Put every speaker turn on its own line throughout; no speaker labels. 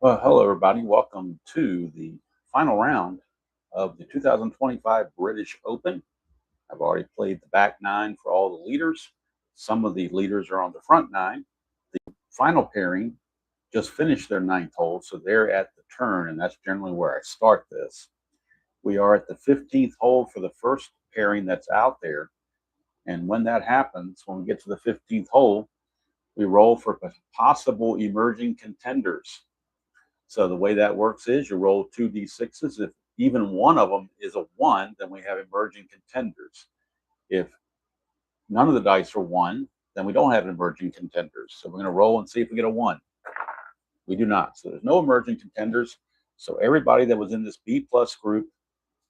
Well, hello, everybody. Welcome to the final round of the 2025 British Open. I've already played the back nine for all the leaders. Some of the leaders are on the front nine. The final pairing just finished their ninth hole, so they're at the turn, and that's generally where I start this. We are at the 15th hole for the first pairing that's out there. And when that happens, when we get to the 15th hole, we roll for possible emerging contenders. So the way that works is you roll 2d6s. If even one of them is a 1, then we have emerging contenders. If none of the dice are 1, then we don't have emerging contenders. So we're going to roll and see if we get a 1. We do not. So there's no emerging contenders. So everybody that was in this B plus group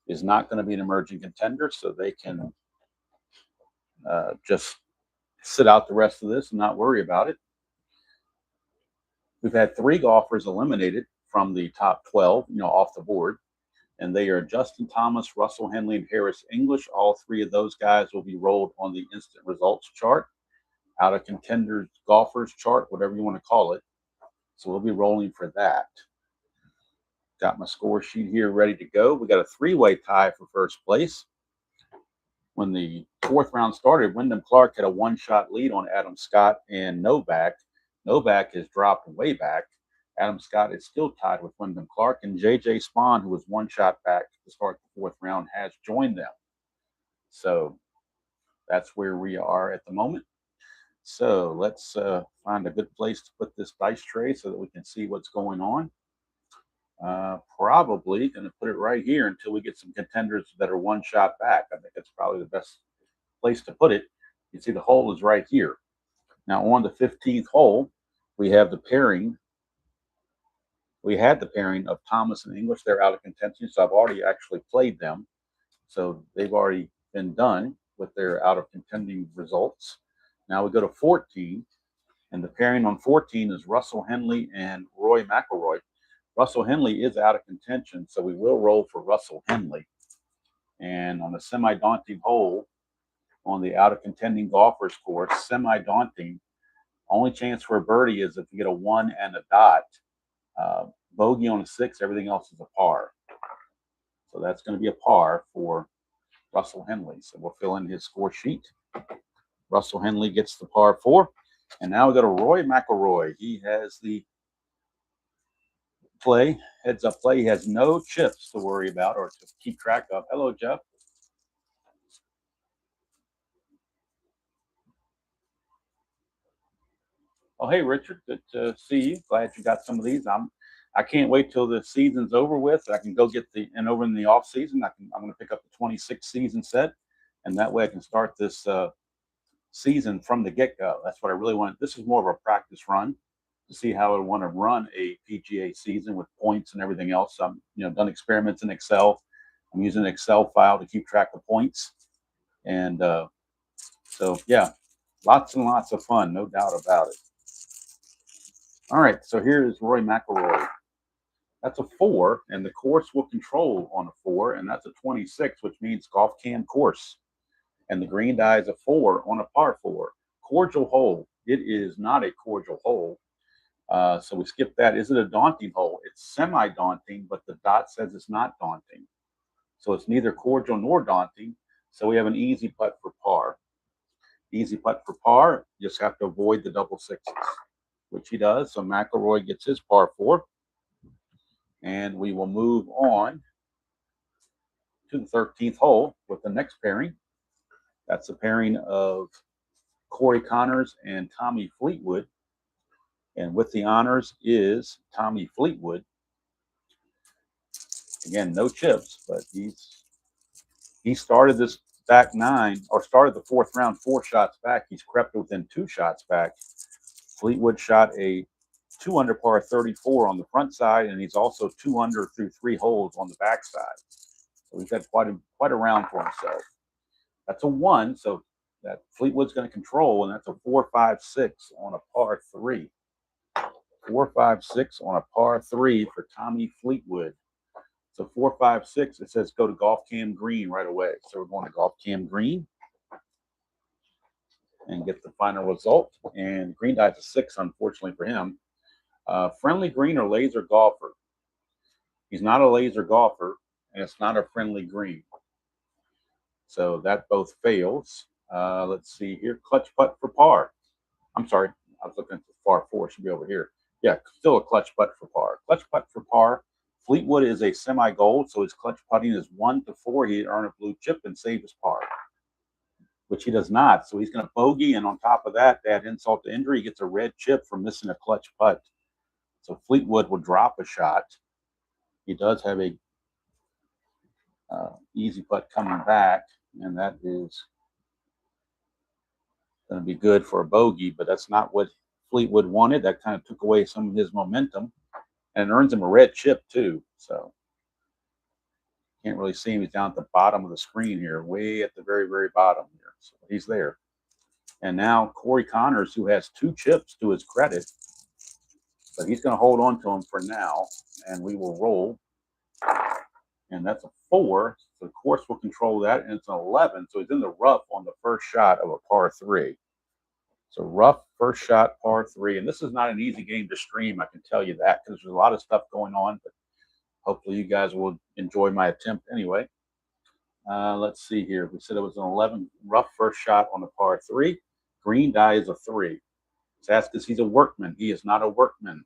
is not going to be an emerging contender. So they can just sit out the rest of this and not worry about it. We've had 3 golfers eliminated from the top 12, off the board. And they are Justin Thomas, Russell Henley, and Harris English. All 3 of those guys will be rolled on the instant results chart, out of contenders golfers chart, whatever you want to call it. So we'll be rolling for that. Got my score sheet here ready to go. We got a 3-way tie for first place. When the 4th round started, Wyndham Clark had a 1-shot lead on Adam Scott and Novak. Novak has dropped way back. Adam Scott is still tied with Wyndham Clark, and J.J. Spahn, who was 1 shot back to start the 4th round, has joined them. So that's where we are at the moment. So let's find a good place to put this dice tray so that we can see what's going on. Probably going to put it right here until we get some contenders that are 1 shot back. I think that's probably the best place to put it. You see the hole is right here. Now on the 15th hole, we have the pairing. We had the pairing of Thomas and English. They're out of contention, so I've already actually played them. So they've already been done with their out of contending results. Now we go to 14, and the pairing on 14 is Russell Henley and Roy McIlroy. Russell Henley is out of contention, so we will roll for Russell Henley. And on the semi-daunting hole, on the out of contending golfers course, semi-daunting, only chance for a birdie is if you get a 1 and a dot. Bogey on a 6, everything else is a par. So that's going to be a par for Russell Henley. So we'll fill in his score sheet. Russell Henley gets the par 4. And now we go to Roy McIlroy. He has the play, heads up play. He has no chips to worry about or to keep track of. Hello, Jeff. Oh, hey, Richard. Good to see you. Glad you got some of these. I can't wait till the season's over with. I can go get over in the off season. I'm going to pick up the 26 season set, and that way I can start this season from the get go. That's what I really want. This is more of a practice run to see how I want to run a PGA season with points and everything else. I'm done experiments in Excel. I'm using an Excel file to keep track of points, and so yeah, lots and lots of fun, no doubt about it. All right, so here is Roy McIlroy. That's a 4, and the course will control on a 4, and that's a 26, which means golf can course. And the green die is a 4 on a par 4. Cordial hole. It is not a cordial hole. So we skip that. Is it a daunting hole? It's semi-daunting, but the dot says it's not daunting. So it's neither cordial nor daunting. So we have an easy putt for par. Easy putt for par. You just have to avoid the double 6s, which he does. So McIlroy gets his par 4. And we will move on to the 13th hole with the next pairing. That's a pairing of Corey Connors and Tommy Fleetwood. And with the honors is Tommy Fleetwood. Again, no chips, but he started this back 9, or started the 4th round 4 shots back. He's crept within 2 shots back. Fleetwood shot a 2 under par 34 on the front side, and he's also 2 under through 3 holes on the back side. So he's had quite a round for himself. That's a 1, so that Fleetwood's going to control, and that's a 4-5-6 on a par 3. 4-5-6 on a par 3 for Tommy Fleetwood. So 4-5-6, it says go to Golf Cam Green right away. So we're going to Golf Cam Green and get the final result. And green die's a 6, unfortunately for him. Friendly green or laser golfer? He's not a laser golfer, and it's not a friendly green. So that both fails. Let's see here. Clutch putt for par. I'm sorry. I was looking at the par four. It should be over here. Yeah, still a clutch putt for par. Clutch putt for par. Fleetwood is a semi-gold, so his clutch putting is 1 to 4. He'd earn a blue chip and save his par, which he does not. So he's going to bogey, and on top of that, to add insult to injury, he gets a red chip for missing a clutch putt. So Fleetwood will drop a shot. He does have a easy putt coming back, and that is going to be good for a bogey, but that's not what Fleetwood wanted. That kind of took away some of his momentum, and it earns him a red chip too. So can't really see him. He's down at the bottom of the screen here, way at the very, very bottom here. So he's there. And now Corey Connors, who has 2 chips to his credit, but he's going to hold on to him for now, and we will roll. And that's a 4. So the course will control that, and it's an 11. So he's in the rough on the first shot of a par 3. So rough first shot, par 3. And this is not an easy game to stream, I can tell you that, because there's a lot of stuff going on. But hopefully you guys will enjoy my attempt anyway. Let's see here. We said it was an 11 rough first shot on the par 3. Green die is a 3. It's asked because he's a workman. He is not a workman.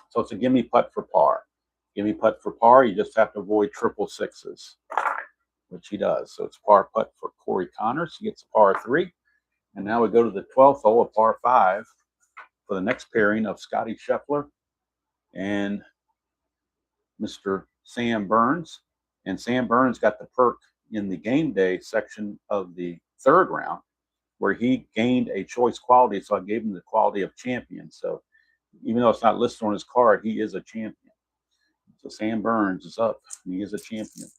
So it's a gimme putt for par. Gimme putt for par. You just have to avoid triple sixes, which he does. So it's par putt for Corey Connors. He gets a par 3. And now we go to the 12th hole, a par 5, for the next pairing of Scotty Scheffler and Mr. Sam Burns. And Sam Burns got the perk in the game day section of the 3rd round, where he gained a choice quality. So I gave him the quality of champion. So even though it's not listed on his card, he is a champion. So Sam Burns is up. And he is a champion.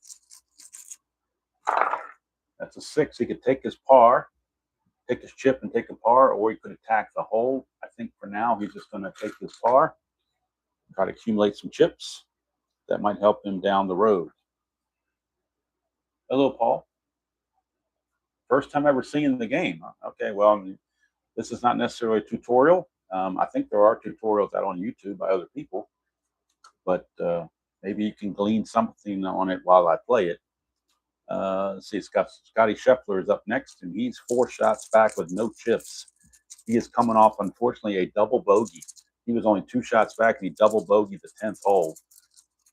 That's a 6. He could take his par, take his chip and take a par, or he could attack the hole. I think for now he's just going to take his par, try to accumulate some chips. That might help him down the road. Hello, Paul. First time ever seeing the game. Okay, well, I mean, this is not necessarily a tutorial. I think there are tutorials out on YouTube by other people, but maybe you can glean something on it while I play it. Let's see, Scotty Scheffler is up next, and he's 4 shots back with no chips. He is coming off, unfortunately, a double bogey. He was only 2 shots back, and he double bogeyed the 10th hole.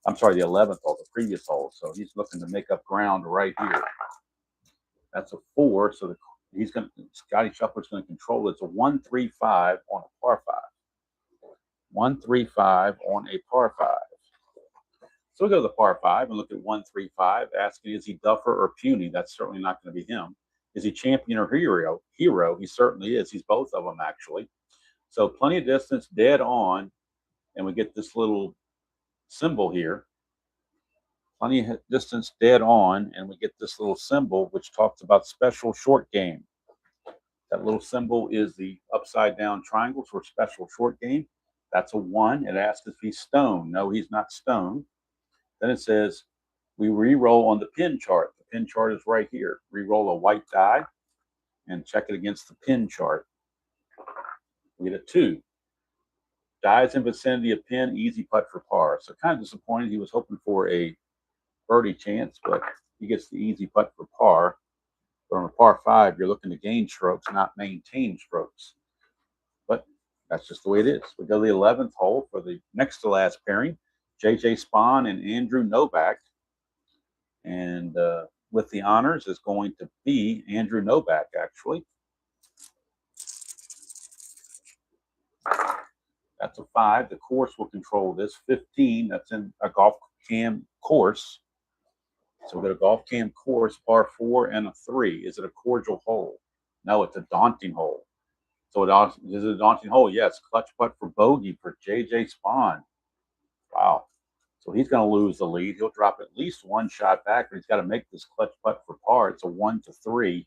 I'm sorry, the 11th hole, the previous hole. So he's looking to make up ground right here. That's a 4. So Scotty Scheffler's going to control it. It's a 1-3-5 on a par 5. 1-3-5 on a par 5. So we go to the par 5 and look at 1-3-5, asking, is he duffer or puny? That's certainly not going to be him. Is he champion or hero? He certainly is. He's both of them, actually. So plenty of distance, dead on, and we get this little symbol here. Plenty of distance, dead on, and we get this little symbol which talks about special short game. That little symbol is the upside down triangles for special short game. That's a 1. It asks if he's stoned. No, he's not stoned. Then it says we re-roll on the pin chart. The pin chart is right here. Re-roll a white die and check it against the pin chart. We get a 2. Dies in vicinity of pin, easy putt for par. So kind of disappointed. He was hoping for a birdie chance, but he gets the easy putt for par. But on a par 5, you're looking to gain strokes, not maintain strokes. But that's just the way it is. We go to the 11th hole for the next to last pairing, J.J. Spahn and Andrew Novak. And with the honors is going to be Andrew Novak, actually. That's a 5. The course will control this. 15, that's in a golf cam course. So we got a golf cam course, par 4 and a 3. Is it a cordial hole? No, it's a daunting hole. So is it a daunting hole? Yes. Clutch putt for bogey for J.J. Spahn. Wow. So he's going to lose the lead. He'll drop at least 1 shot back, but he's got to make this clutch putt for par. It's a 1-3.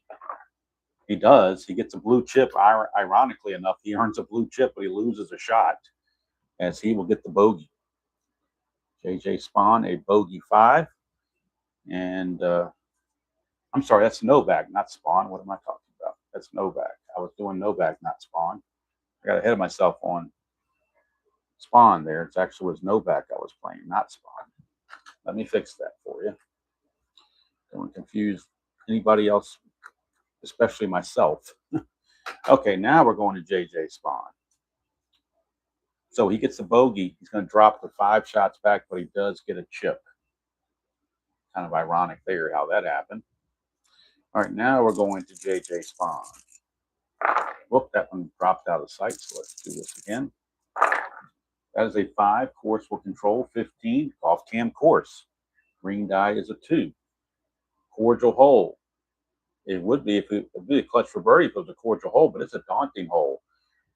He does. He gets a blue chip. Ironically enough, he earns a blue chip, but he loses a shot as he will get the bogey. J.J. Spahn, a bogey 5. And I'm sorry, that's Novak, not Spahn. What am I talking about? That's Novak. I was doing Novak, not Spahn. I got ahead of myself on Spawn there. It actually was Novak I was playing, not Spawn. Let me fix that for you. Don't confuse anybody else, especially myself. Okay, now we're going to JJ Spawn. So he gets a bogey. He's going to drop the 5 shots back, but he does get a chip. Kind of ironic there how that happened. All right, now we're going to JJ Spawn. Whoop, that one dropped out of sight, so let's do this again. That is a 5. Course will control 15. Golf cam course. Green die is a 2. Cordial hole. It would be if it would be a clutch for birdie if it was a cordial hole, but it's a daunting hole.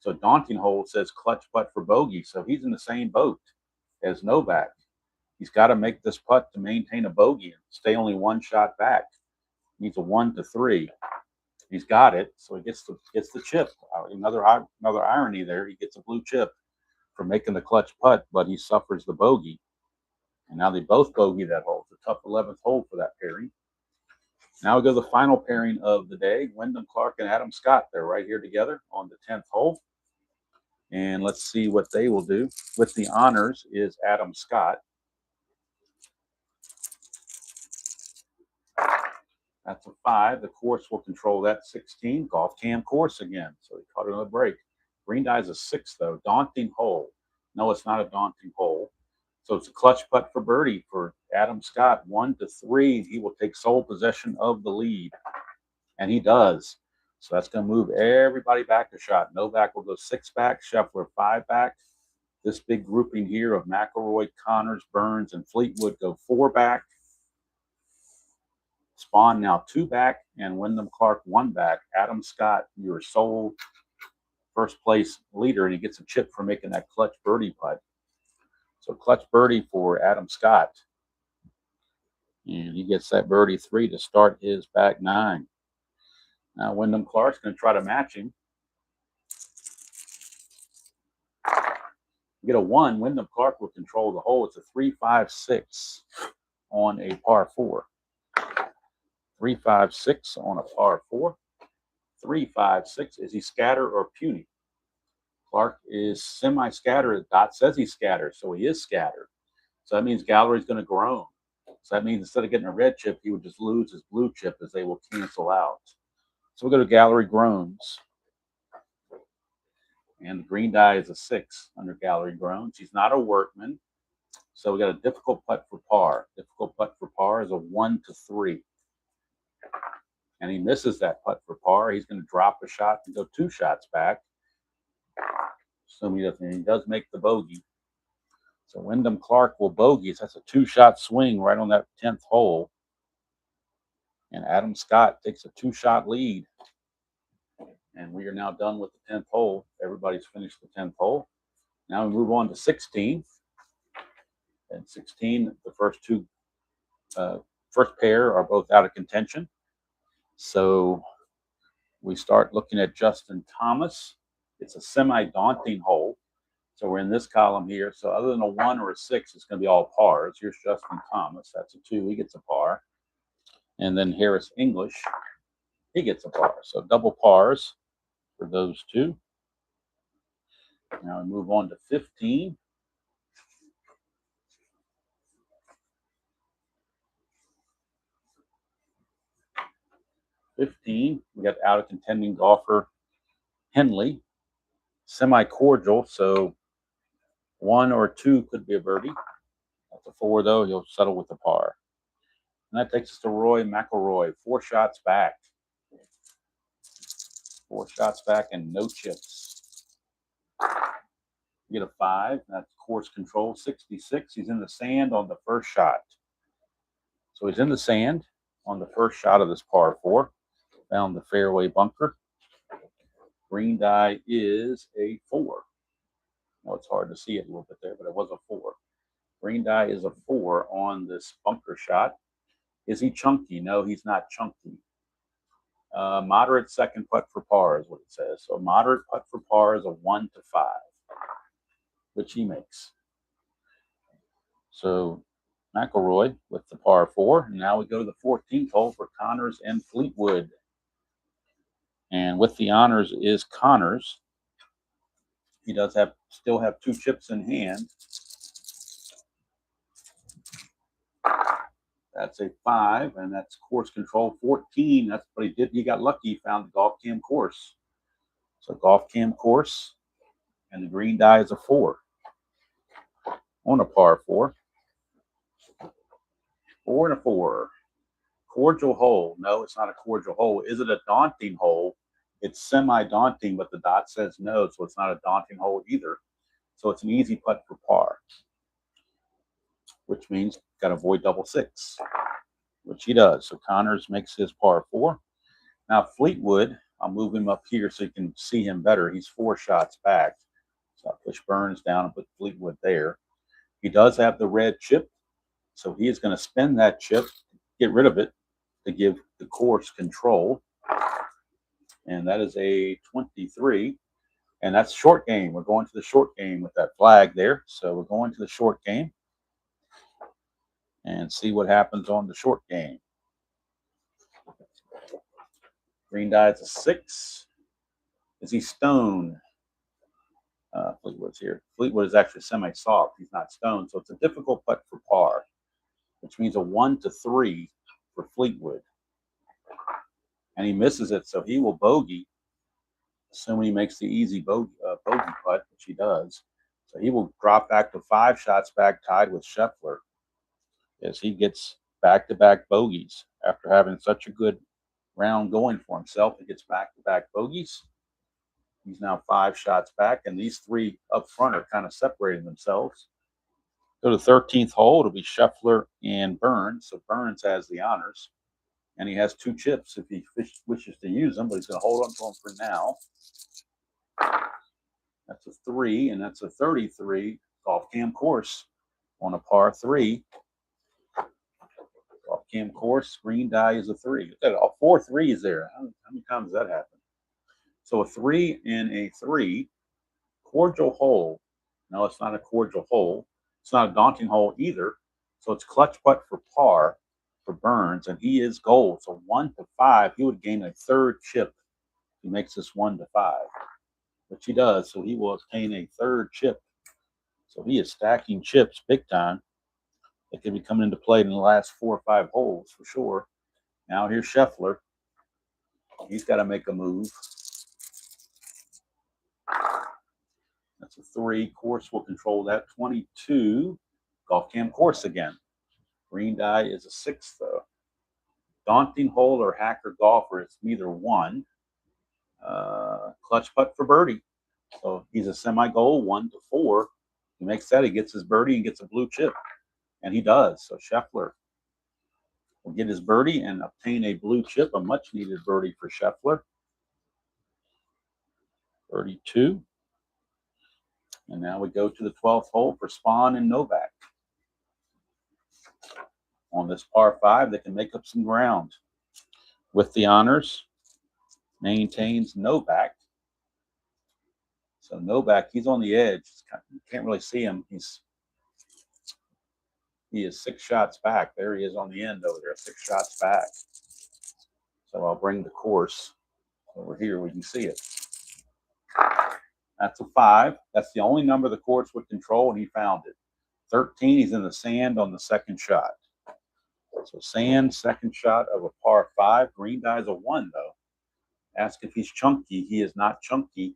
So daunting hole says clutch putt for bogey. So he's in the same boat as Novak. He's got to make this putt to maintain a bogey and stay only 1 shot back. He needs a 1 to 3. He's got it, so he gets the chip. Another irony there. He gets a blue chip for making the clutch putt, but he suffers the bogey. And now they both bogey that hole. It's a tough 11th hole for that pairing. Now we go to the final pairing of the day. Wyndham Clark and Adam Scott. They're right here together on the 10th hole. And let's see what they will do. With the honors is Adam Scott. That's a 5. The course will control that 16. Golf cam course again. So he caught another break. Green die is a 6, though. Daunting hole. No, it's not a daunting hole. So it's a clutch putt for birdie for Adam Scott. 1 to 3. He will take sole possession of the lead. And he does. So that's going to move everybody back a shot. Novak will go 6 back. Scheffler 5 back. This big grouping here of McIlroy, Connors, Burns, and Fleetwood go 4 back. Spawn now 2 back, and Wyndham Clark 1 back. Adam Scott, your sole first place leader, and he gets a chip for making that clutch birdie putt. So clutch birdie for Adam Scott. And he gets that birdie 3 to start his back 9. Now Wyndham Clark's going to try to match him. Get a 1. Wyndham Clark will control the hole. It's a 3-5-6 on a par 4. 3-5-6 on a par 4. 3-5-6. Is he scatter or puny? Clark is semi-scatter. The dot says he's scattered, so he is scattered. So that means Gallery's going to groan. So that means instead of getting a red chip, he would just lose his blue chip as they will cancel out. So we'll go to Gallery groans. And the green die is a 6 under Gallery groans. He's not a workman. So we got a difficult putt for par. Difficult putt for par is a 1 to 3. And he misses that putt for par. He's going to drop a shot and go 2 shots back. Assuming he does make the bogey. So Wyndham Clark will bogey. That's a 2-shot swing right on that 10th hole. And Adam Scott takes a 2-shot lead. And we are now done with the 10th hole. Everybody's finished the 10th hole. Now we move on to 16. And 16, the first pair are both out of contention. So we start looking at Justin Thomas. It's a semi-daunting hole. So we're in this column here. So other than a 1 or a 6, it's going to be all pars. Here's Justin Thomas. That's a 2. He gets a par. And then Harris English. He gets a par. So double pars for those 2. Now we move on to 15. We got out of contending golfer Henley. Semi-cordial, so 1 or 2 could be a birdie. That's a 4, though. He'll settle with the par. And that takes us to Roy McIlroy. 4 shots back. 4 shots back and no chips. You get a 5. That's course control, 66. He's in the sand on the first shot. So he's in the sand on the first shot of this par 4. Found the fairway bunker. Green die is a 4. Well, it's hard to see it a little bit there, but it was a 4. Green die is a 4 on this bunker shot. Is he chunky? No, he's not chunky. Moderate second putt for par is what it says. So moderate putt for par is a 1 to 5, which he makes. So McIlroy with the par 4. And now we go to the 14th hole for Connors and Fleetwood. And with the honors is Connors. He does still have 2 chips in hand. That's a 5, and that's course control 14. That's what he did. He got lucky. He found the golf cam course. So golf cam course, and the green die is a 4 on a par 4. 4 and a 4. Cordial hole. No, it's not a cordial hole. Is it a daunting hole? It's semi-daunting, but the dot says no, so it's not a daunting hole either. So it's an easy putt for par, which means got to avoid double 6, which he does. So Connors makes his par 4. Now Fleetwood, I'll move him up here so you can see him better. He's 4 shots back. So I'll push Burns down and put Fleetwood there. He does have the red chip, so he is going to spend that chip, get rid of it, to give the course control. And that is a 23. And that's short game. We're going to the short game with that flag there. So we're going to the short game and see what happens on the short game. Green die is a 6. Is he stone? Fleetwood's here. Fleetwood is actually semi-soft. He's not stone. So it's a difficult putt for par, which means a 1 to 3 for Fleetwood. And he misses it, so he will bogey, assuming he makes the easy bogey putt, which he does. So he will drop back to 5 shots back, tied with Scheffler, as he gets back-to-back bogeys. After having such a good round going for himself, he gets back-to-back bogeys. He's now 5 shots back, and these 3 up front are kind of separating themselves. Go to the 13th hole. It'll be Scheffler and Burns. So Burns has the honors. And he has 2 chips if he wishes to use them, but he's going to hold on to them for now. That's a 3, and that's a 33 golf cam course on a par 3. Golf cam course, green die is a 3. Look at all 4 3s there. How many times does that happen? So a 3 and a 3. Cordial hole. No, it's not a cordial hole. It's not a daunting hole either. So it's clutch putt for par for Burns, and he is gold. So 1 to 5, he would gain a 3rd chip. He makes this 1 to 5, which he does. So he will obtain a 3rd chip. So he is stacking chips big time. They could be coming into play in the last 4 or 5 holes for sure. Now here's Scheffler. He's got to make a move. That's a 3. Course will control that. 22. Golf cam course again. Green die is a 6, though. Daunting hole or hacker golfer, it's neither one. Clutch putt for birdie. So he's a semi-goal, 1 to 4. He makes that, he gets his birdie and gets a blue chip. And he does. So Scheffler will get his birdie and obtain a blue chip, a much-needed birdie for Scheffler. 32. And now we go to the 12th hole for Spahn and Novak. On this par 5, they can make up some ground. With the honors, maintains Novak. So Novak, he's on the edge. You can't really see him. He is 6 shots back. There he is on the end over there, 6 shots back. So I'll bring the course over here. We can see it. That's a 5. That's the only number the course would control, and he found it. 13, he's in the sand on the 2nd shot. So sand, 2nd shot of a par 5. Green die is a 1, though. Ask if he's chunky. He is not chunky.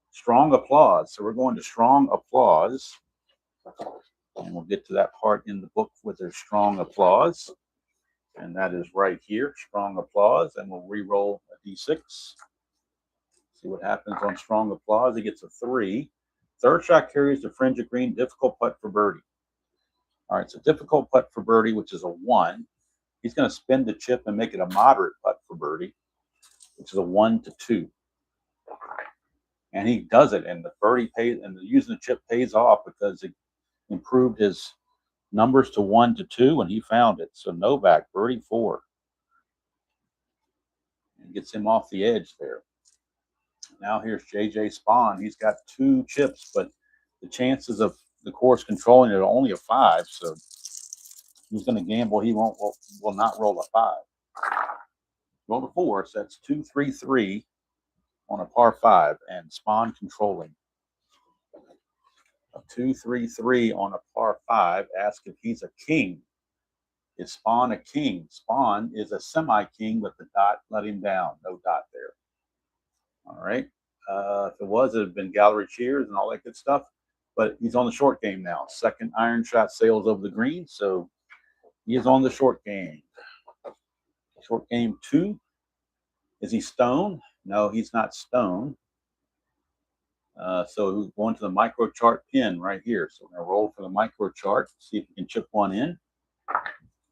Strong applause. So we're going to strong applause. And we'll get to that part in the book with their strong applause. And that is right here, strong applause. And we'll re-roll a D6. See what happens on strong applause. He gets a 3. 3rd shot carries the fringe of green. Difficult putt for birdie. All right, so difficult putt for birdie, which is a 1. He's going to spin the chip and make it a moderate putt for birdie, which is a 1 to 2. And he does it, and the birdie pays, and using the chip pays off because it improved his numbers to 1 to 2, and he found it. So Novak, birdie 4. And gets him off the edge there. Now here's J.J. Spahn. He's got 2 chips, but the chances of the course controlling it are only a 5, so he's going to gamble. He will not roll a 5. Roll a 4, so that's 2-3-3 on a par 5, and Spahn controlling. A 2-3-3 on a par 5. Ask if he's a king. Is Spawn a king? Spawn is a semi-king, but the dot let him down. No dot there. All right. If it was, it would have been gallery cheers and all that good stuff. But he's on the short game now. Second iron shot sails over the green, so he is on the short game. Short game 2. Is he stone? No, he's not stone. So we're going to the micro chart pin right here. So we're going to roll for the micro chart, see if we can chip one in.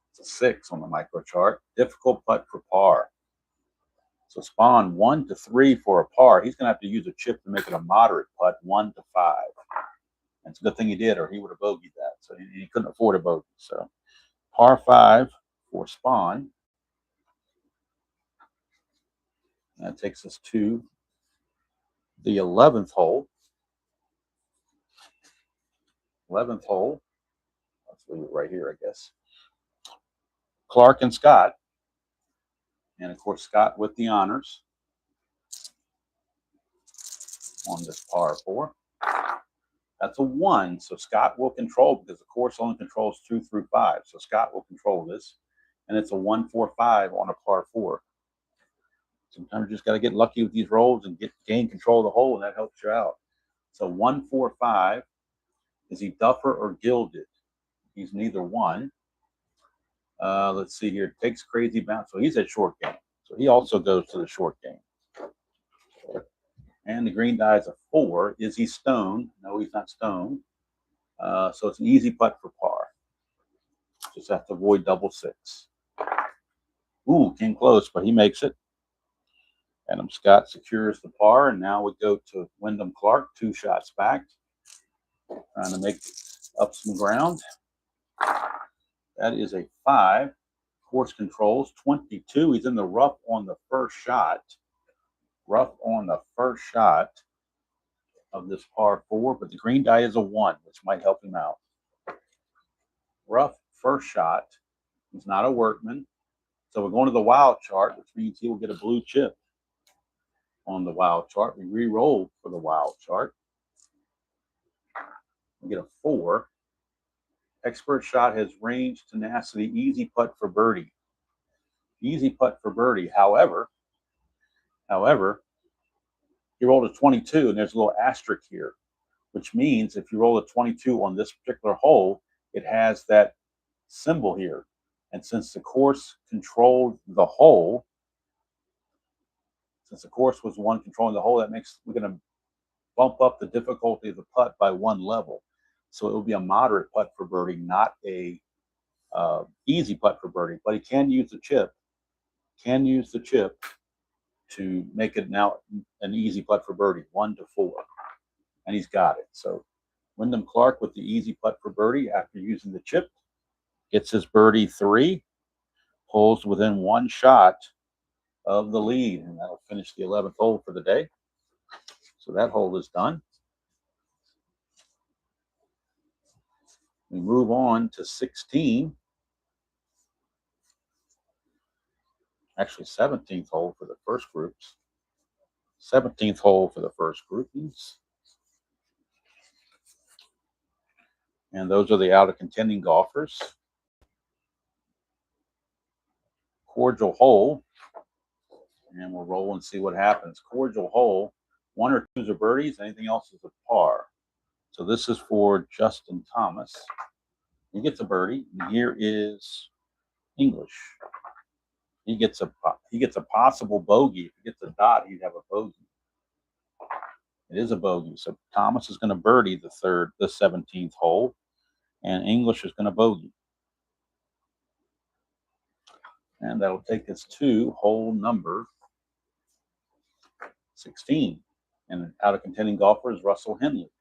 It's a 6 on the micro chart. Difficult putt for par. So Spawn 1 to 3 for a par. He's going to have to use a chip to make it a moderate putt, 1 to 5. And it's a good thing he did, or he would have bogeyed that. So he couldn't afford a bogey. So par 5 for Spawn. That takes us to the 11th hole. 11th hole. Let's leave it right here, I guess. Clark and Scott. And, of course, Scott with the honors on this par 4. That's a 1, so Scott will control because the course only controls 2 through 5. So Scott will control this. And it's a 1-4-5 on a par 4. Sometimes you just got to get lucky with these rolls and gain control of the hole, and that helps you out. So 1-4-5. Is he duffer or gilded? He's neither one. Let's see here. Takes crazy bounce. So he's at short game. So he also goes to the short game. And the green die is a 4. Is he stone? No, he's not stone. So it's an easy putt for par. Just have to avoid double 6. Ooh, came close, but he makes it. Adam Scott secures the par, and now we go to Wyndham Clark, 2 shots back, trying to make up some ground. That is a 5. Course controls 22. He's in the rough on the first shot. Rough on the first shot of this par 4, but the green die is a 1, which might help him out. Rough first shot. He's not a workman. So we're going to the wild chart, which means he will get a blue chip on the wild chart. We re-roll for the wild chart. We get a 4. Expert shot has range, tenacity, easy putt for birdie. Easy putt for birdie. However, he rolled a 22, and there's a little asterisk here, which means if you roll a 22 on this particular hole, it has that symbol here. And since the course controlled the hole, since the course was the one controlling the hole, that makes we're going to bump up the difficulty of the putt by 1 level. So it will be a moderate putt for birdie, not a easy putt for birdie. But he can use the chip. Can use the chip to make it now an easy putt for birdie, 1 to 4. And he's got it. So Wyndham Clark with the easy putt for birdie after using the chip gets his birdie 3, pulls within 1 shot of the lead, and that'll finish the 11th hole for the day. So that hole is done. We move on to 16. Actually, 17th hole for the first groups. 17th hole for the first groupings. And those are the out of contending golfers. Cordial hole. And we'll roll and see what happens. Cordial hole. 1 or 2s are birdies. Anything else is a par. So this is for Justin Thomas. He gets a birdie. And here is English. He gets a possible bogey. If he gets a dot, he'd have a bogey. It is a bogey. So Thomas is going to birdie the 17th hole, and English is going to bogey. And that'll take us to hole number 16. And out of contending golfer is Russell Henley.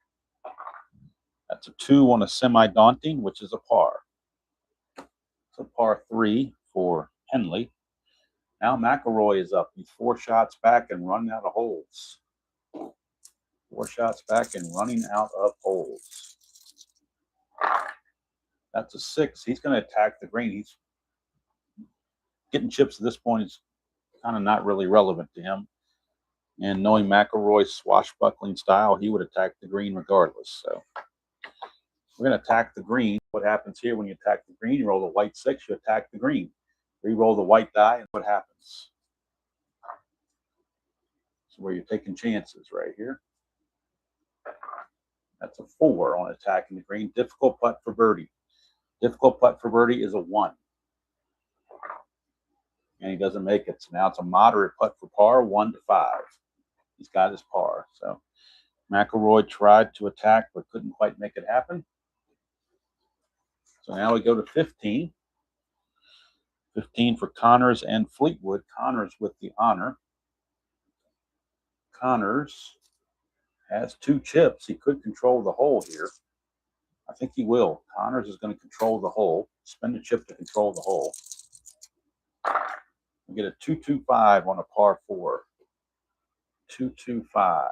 That's a 2 on a semi-daunting, which is a par. It's a par 3 for Henley. Now McIlroy is up. He's 4 shots back and running out of holes. 4 shots back and running out of holes. That's a 6. He's going to attack the green. He's getting chips at this point is kind of not really relevant to him. And knowing McIlroy's swashbuckling style, he would attack the green regardless. So We're going to attack the green. What happens here when you attack the green? You roll the white 6, you attack the green. Re-roll the white die, and what happens? So where you're taking chances right here. That's a 4 on attacking the green. Difficult putt for birdie. Difficult putt for birdie is a 1. And he doesn't make it. So now it's a moderate putt for par, 1 to 5. He's got his par. So McIlroy tried to attack but couldn't quite make it happen. So now we go to 15. 15 for Connors and Fleetwood. Connors with the honor. Connors has 2 chips. He could control the hole here. I think he will. Connors is going to control the hole. Spend a chip to control the hole. We get a 225 on a par 4. 225.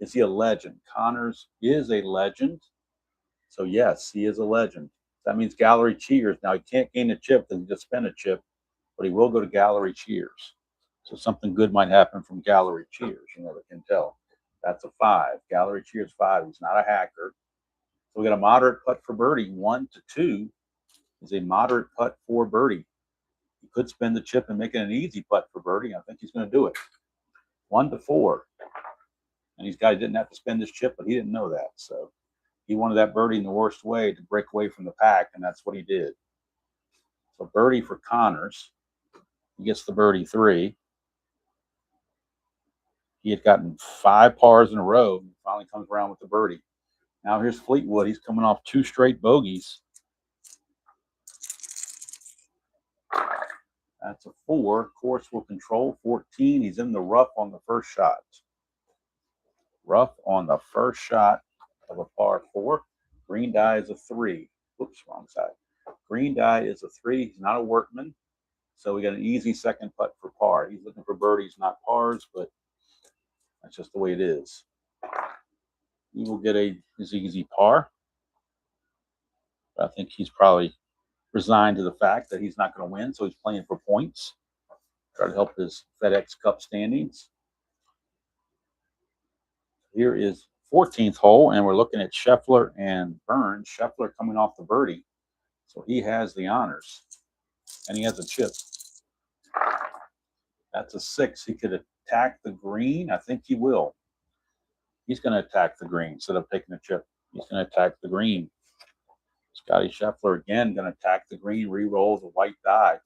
Is he a legend? Connors is a legend. So yes, he is a legend. That means gallery cheers. Now he can't gain a chip because he just spent a chip, but he will go to gallery cheers. So something good might happen from gallery cheers. You never can tell. That's a 5. Gallery cheers 5. He's not a hacker. So we got a moderate putt for birdie. 1 to 2 is a moderate putt for birdie. He could spend the chip and make it an easy putt for birdie. I think he's going to do it. 1 to 4. And these guys didn't have to spend his chip, but he didn't know that. So he wanted that birdie in the worst way to break away from the pack, and that's what he did. So birdie for Connors. He gets the birdie 3. He had gotten 5 pars in a row and finally comes around with the birdie. Now here's Fleetwood. He's coming off 2 straight bogeys. That's a 4. Course will control 14. He's in the rough on the first shot. Rough on the first shot of a par 4. Green die is a 3. Oops, wrong side. Green die is a 3. He's not a workman. So we got an easy second putt for par. He's looking for birdies, not pars, but that's just the way it is. He will get his easy par. I think he's probably resigned to the fact that he's not going to win, so he's playing for points. Try to help his FedEx Cup standings. Here is 14th hole, and we're looking at Scheffler and Burns. Scheffler coming off the birdie, so he has the honors, and he has a chip. That's a 6. He could attack the green. I think he will. He's going to attack the green instead of taking a chip. He's going to attack the green. Scotty Scheffler again going to attack the green, re-rolls a white die.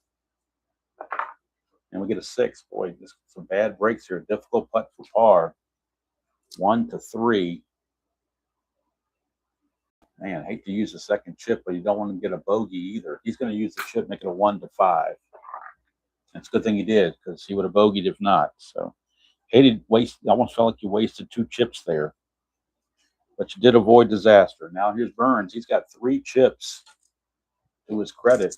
And we get a 6. Boy, this some bad breaks here. Difficult putt for par. 1 to 3. Man, I hate to use the second chip, but you don't want to get a bogey either. He's going to use the chip, make it a 1 to 5. And it's a good thing he did because he would have bogeyed if not. So hated waste. I almost felt like you wasted 2 chips there. But you did avoid disaster. Now here's Burns. He's got 3 chips to his credit.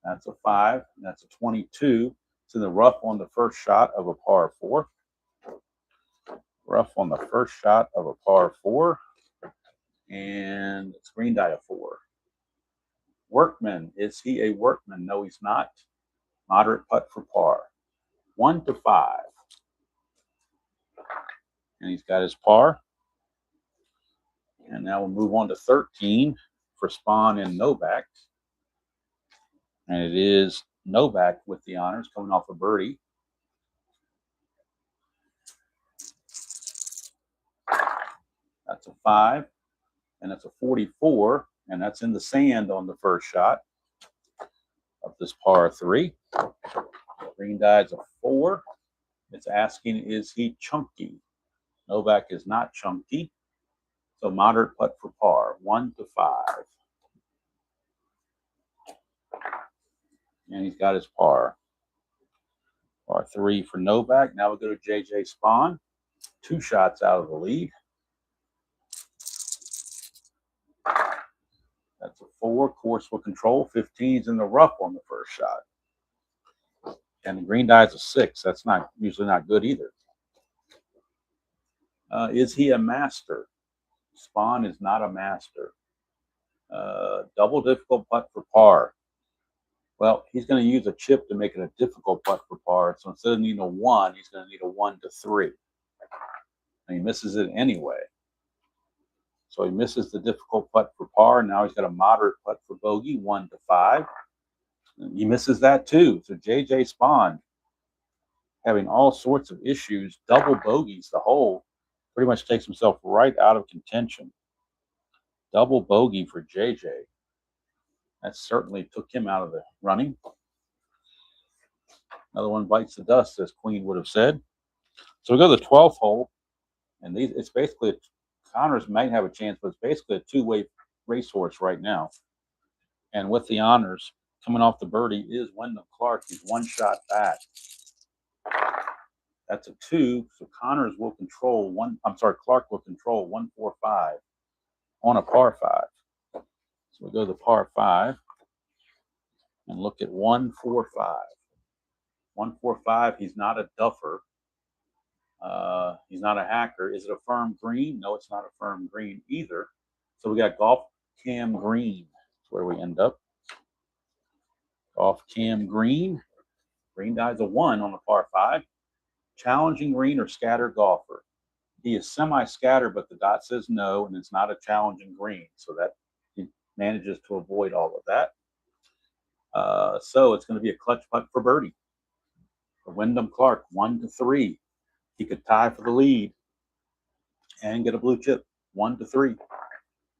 That's a 5. That's a 22. It's in the rough on the first shot of a par 4. Rough on the first shot of a par 4. And it's green die a 4. Workman. Is he a workman? No, he's not. Moderate putt for par. 1 to 5. And he's got his par. And now we'll move on to 13 for Spahn and Novak. And it is Novak with the honors coming off a birdie. That's a 5. And that's a 44. And that's in the sand on the first shot of this par 3. Green die is a 4. It's asking, is he chunky? Novak is not chunky. So moderate putt for par. 1 to 5. And he's got his par. Par 3 for Novak. Now we'll go to J.J. Spahn. 2 shots out of the lead. That's a 4. Course will control. 15's in the rough on the first shot. And the green die is a 6. That's not usually not good either. Is he a master? Spahn is not a master. Double difficult putt for par. Well, he's going to use a chip to make it a difficult putt for par. So instead of needing a 1, he's going to need a 1 to 3. And and he misses it anyway. So he misses the difficult putt for par. Now he's got a moderate putt for bogey, 1 to 5. And he misses that too. So J.J. Spawn having all sorts of issues, double bogeys the hole, pretty much takes himself right out of contention. Double bogey for J.J. That certainly took him out of the running. Another one bites the dust, as Queen would have said. So we go to the 12th hole, and it's basically, Connors might have a chance, but it's basically a two-way racehorse right now. And with the honors coming off the birdie is Wyndham Clark. He's one shot back. That's a 2. So Connors will control one. I'm sorry, Clark will control 1-4-5 on a par 5. So we go to the par 5 and look at 1-4-5. 1-4-5. He's not a duffer. He's not a hacker. Is it a firm green? No, it's not a firm green either. So we got golf cam green. That's where we end up. Golf cam green. Green dies a 1 on the par 5. Challenging green or scatter golfer. He is semi-scatter, but the dot says no, and it's not a challenging green. So that he manages to avoid all of that. So it's going to be a clutch putt for birdie. For Wyndham Clark, 1 to 3. He could tie for the lead and get a blue chip, 1 to 3.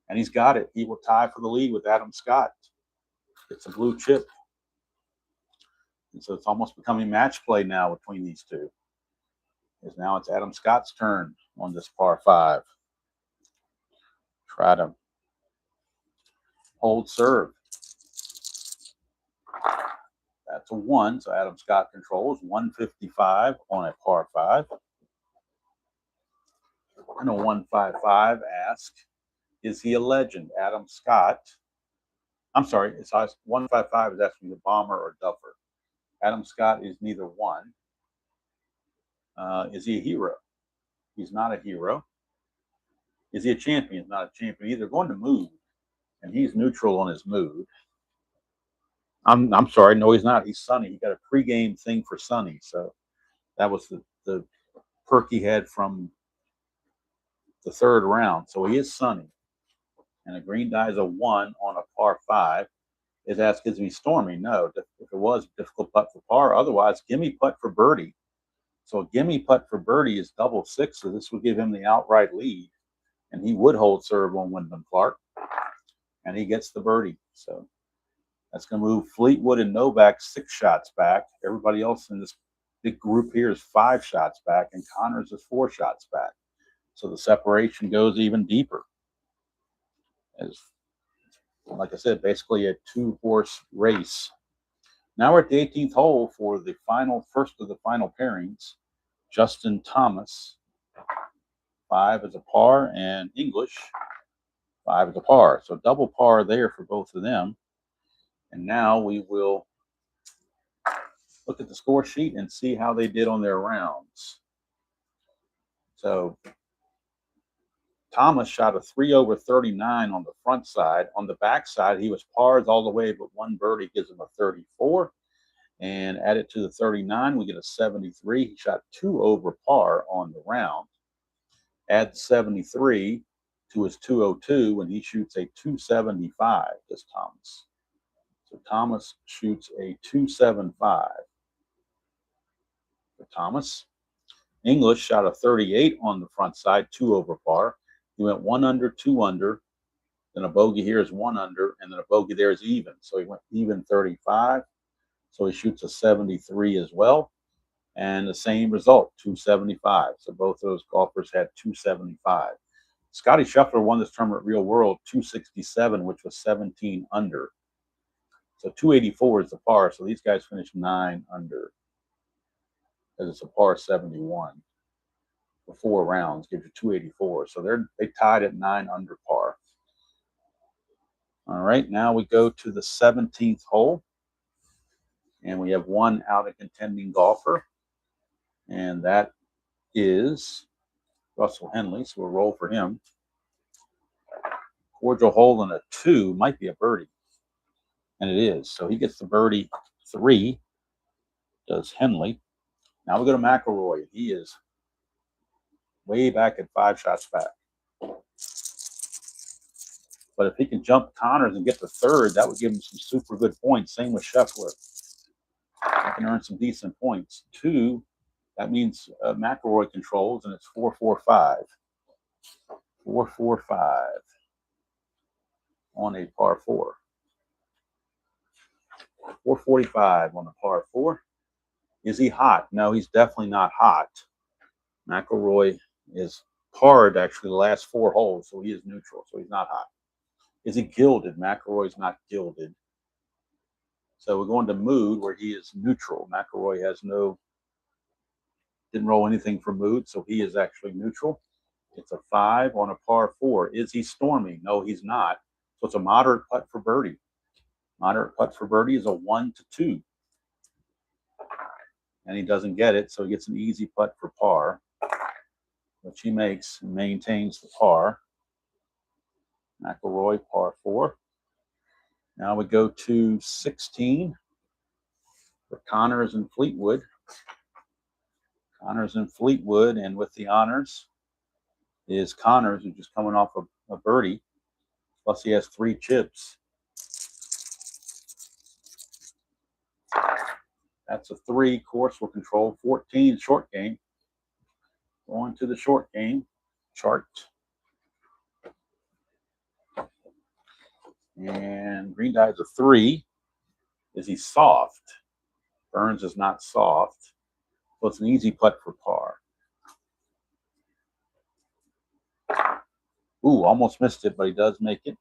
And he's got it. He will tie for the lead with Adam Scott. It's a blue chip. And so it's almost becoming match play now between these two. Because now it's Adam Scott's turn on this par 5. Try to hold serve. That's a 1. So Adam Scott controls 155 on a par 5. And a 155 asks, is he a legend? Adam Scott. I'm sorry, it's 155 is asking the bomber or duffer. Adam Scott is neither one. Is he a hero? He's not a hero. Is he a champion? He's not a champion either. Going to mood, and he's neutral on his mood. I'm sorry, no, he's not. He's sunny. He got a pregame thing for sunny, so that was the perk he had from the 3rd round. So he is sunny, and a green dies a 1 on a par 5. Is asked, is he stormy? No. If it was, difficult putt for par. Otherwise, gimme putt for birdie. So a gimme putt for birdie is double 6. So this would give him the outright lead, and he would hold serve on Wyndham Clark, and he gets the birdie. So that's going to move Fleetwood and Novak 6 shots back. Everybody else in this big group here is 5 shots back, and Connors is 4 shots back. So the separation goes even deeper. As, like I said, basically a 2-horse race. Now we're at the 18th hole for the first of the final pairings. Justin Thomas, 5 is a par, and English, 5 is a par. So double par there for both of them. And now we will look at the score sheet and see how they did on their rounds. So Thomas shot a 3 over 39 on the front side. On the back side, he was pars all the way, but 1 birdie gives him a 34. And added to the 39, we get a 73. He shot 2 over par on the round. Add 73 to his 202, and he shoots a 275, does Thomas. So Thomas shoots a 275 for Thomas. English shot a 38 on the front side, 2 over par. He went 1 under, 2 under. Then a bogey here is 1 under, and then a bogey there is even. So he went even 35. So he shoots a 73 as well. And the same result, 275. So both of those golfers had 275. Scotty Scheffler won this tournament Real World 267, which was 17 under. So 284 is the par. So these guys finished 9 under. Because it's a par 71 for 4 rounds, gives you 284. So they tied at 9 under par. All right, now we go to the 17th hole. And we have 1 out of contending golfer. And that is Russell Henley. So we'll roll for him. Cordial hole in a 2 might be a birdie. And it is. So he gets the birdie 3. Does Henley. Now we go to McIlroy. He is way back at 5 shots back. But if he can jump Connors and get to third, that would give him some super good points. Same with Scheffler. I can earn some decent points. 2, that means McIlroy controls, and it's 4-4-5. 4-4-5 on a par 4. 445 on a par 4. Is he hot? No, he's definitely not hot. McIlroy is parred actually the last 4 holes, so he is neutral, so he's not hot. Is he gilded? McIlroy's not gilded. So we're going to mood where he is neutral. McIlroy didn't roll anything for mood, so he is actually neutral. It's a 5 on a par 4. Is he stormy? No, he's not. So it's a moderate putt for birdie. Moderate putt for birdie is a 1-2. And he doesn't get it, so he gets an easy putt for par, which he makes and maintains the par. McIlroy, par 4. Now we go to 16 for Connors and Fleetwood. Connors and Fleetwood, and with the honors is Connors, who's just coming off a birdie. Plus he has 3 chips. That's a 3. Course will control 14 short game. Going to the short game chart. And green die is a 3. Is he soft? Burns is not soft. So it's an easy putt for par. Ooh, almost missed it, but he does make it.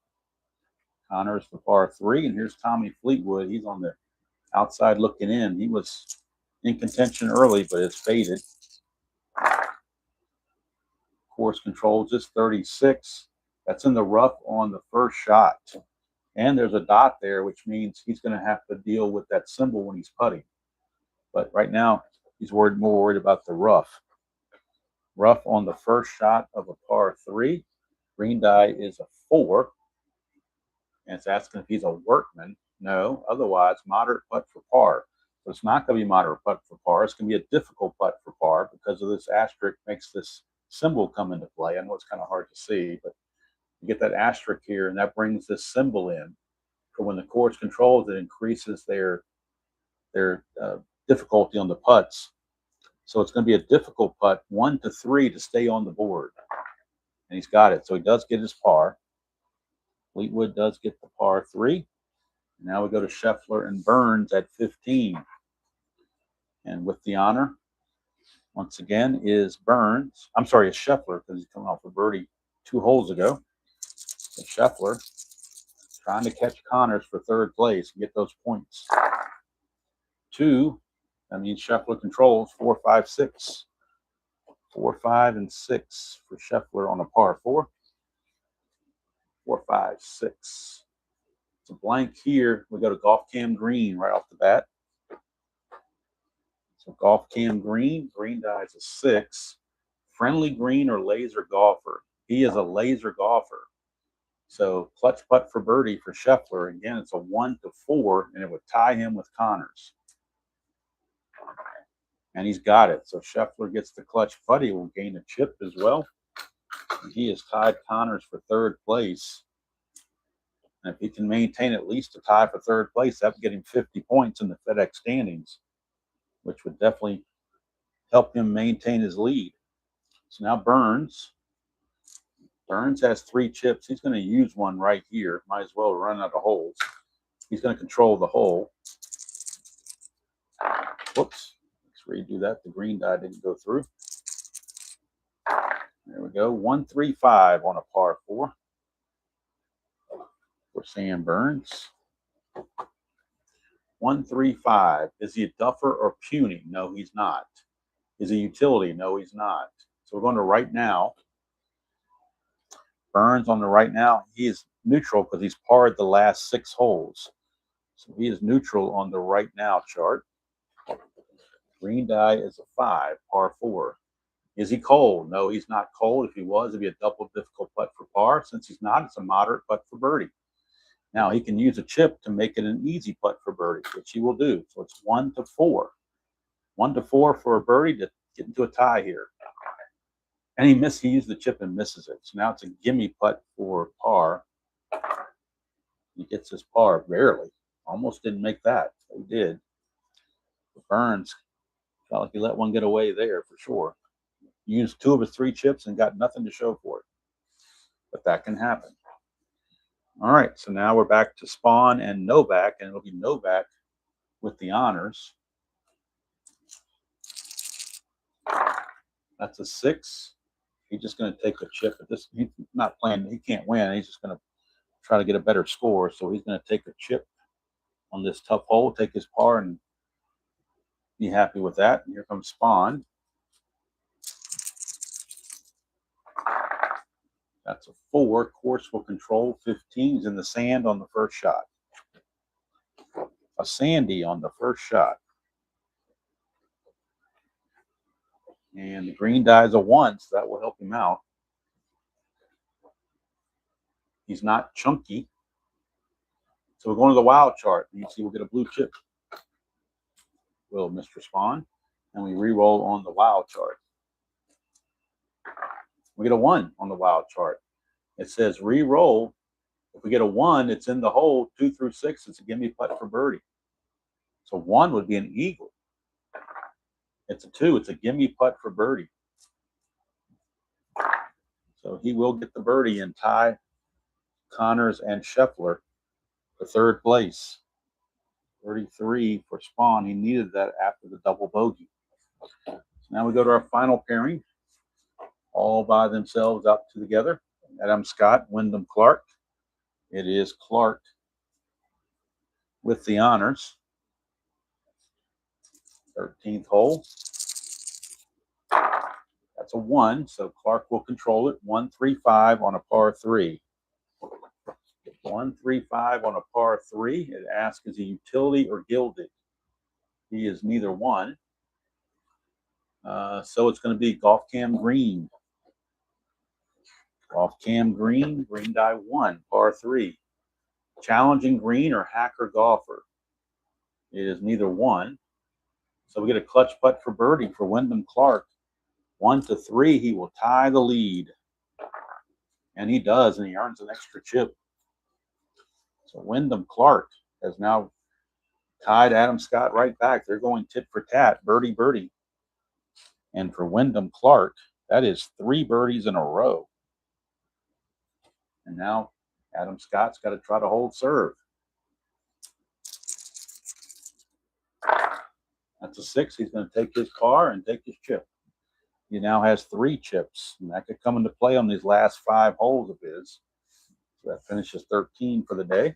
Connors for par 3. And here's Tommy Fleetwood. He's on the outside looking in. He was in contention early, but it's faded. Course controls is 36. That's in the rough on the first shot. And there's a dot there, which means he's going to have to deal with that symbol when he's putting. But right now, he's more worried about the rough. Rough on the first shot of a par 3. Green die is a 4. And it's asking if he's a workman. No, otherwise, moderate putt for par. So it's not going to be moderate putt for par. It's going to be a difficult putt for par because of this asterisk makes this symbol come into play. I know it's kind of hard to see, but you get that asterisk here, and that brings this symbol in. For when the course controls, it increases their difficulty on the putts. So it's going to be a difficult putt, 1-3 to stay on the board. And he's got it. So he does get his par. Fleetwood does get the par 3. Now we go to Scheffler and Burns at 15. And with the honor, once again, is Burns. I'm sorry, it's Scheffler because he's coming off a birdie 2 holes ago. So Scheffler trying to catch Connors for third place and get those points. 2, that means Scheffler controls 4, 5, 6. 4, 5, and 6 for Scheffler on a par 4. 4, 5, 6. It's a blank here. We go to Golf Cam Green right off the bat. So Golf Cam Green, green die is a 6. Friendly green or laser golfer. He is a laser golfer. So clutch putt for birdie for Scheffler. Again, it's a 1-4, and it would tie him with Connors. And he's got it. So Scheffler gets the clutch putt. He will gain a chip as well. And he has tied Connors for third place. And if he can maintain at least a tie for third place, that would get him 50 points in the FedEx standings, which would definitely help him maintain his lead. So now Burns. Burns has 3 chips. He's going to use one right here. Might as well run out of holes. He's going to control the hole. Whoops. Let's redo that. The green die didn't go through. There we go. 1-3-5 on a par 4 for Sam Burns. 1-3-5. Is he a duffer or puny? No, he's not. Is he utility? No, he's not. So we're going to right now. Burns on the right now. He is neutral because he's parred the last 6 holes. So he is neutral on the right now chart. Green die is a 5, par 4. Is he cold? No, he's not cold. If he was, it'd be a double difficult putt for par. Since he's not, it's a moderate putt for birdie. Now he can use a chip to make it an easy putt for birdie, which he will do. So it's 1-4. 1-4 for a birdie to get into a tie here. And he used the chip and misses it. So now it's a gimme putt for par. He gets his par barely. Almost didn't make that. He did. Burns felt like he let one get away there for sure. Used 2 of his 3 chips and got nothing to show for it. But that can happen. All right, so now we're back to Spawn and Novak, and it'll be Novak with the honors. That's a 6. He's just going to take a chip at this. He's not playing. He can't win. He's just going to try to get a better score. So he's going to take a chip on this tough hole, take his par, and be happy with that. And here comes Spawn. That's a 4. Course will control 15. He's in the sand on the first shot. A sandy on the first shot. And the green die is a 1, so that will help him out. He's not chunky. So we're going to the wild chart. You see we'll get a blue chip. Will Mr. Spawn. And we re-roll on the wild chart. We get a 1 on the wild chart. It says re-roll. If we get a 1, it's in the hole. 2 through 6, it's a gimme putt for birdie. So 1 would be an eagle. It's a 2. It's a gimme putt for birdie. So he will get the birdie and tie Connors and Scheffler for 3rd place. 33 for Spawn. He needed that after the double bogey. So now we go to our final pairing. All by themselves out together. Adam Scott, Wyndham Clark. It is Clark with the honors. 13th hole. That's a 1, so Clark will control it. 1-3-5 on a par 3. 1-3-5 on a par 3. It asks, is he utility or gilded? He is neither one. So it's going to be golf cam green. Golf cam green, green die 1, par 3. Challenging green or hacker golfer. It is neither one. So we get a clutch putt for birdie for Wyndham Clark. 1-3, he will tie the lead. And he does, and he earns an extra chip. So Wyndham Clark has now tied Adam Scott right back. They're going tit for tat, birdie, birdie. And for Wyndham Clark, that is 3 birdies in a row. And now Adam Scott's got to try to hold serve. That's a 6. He's going to take his par and take his chip. He now has 3 chips, and that could come into play on these last 5 holes of his. So that finishes 13 for the day.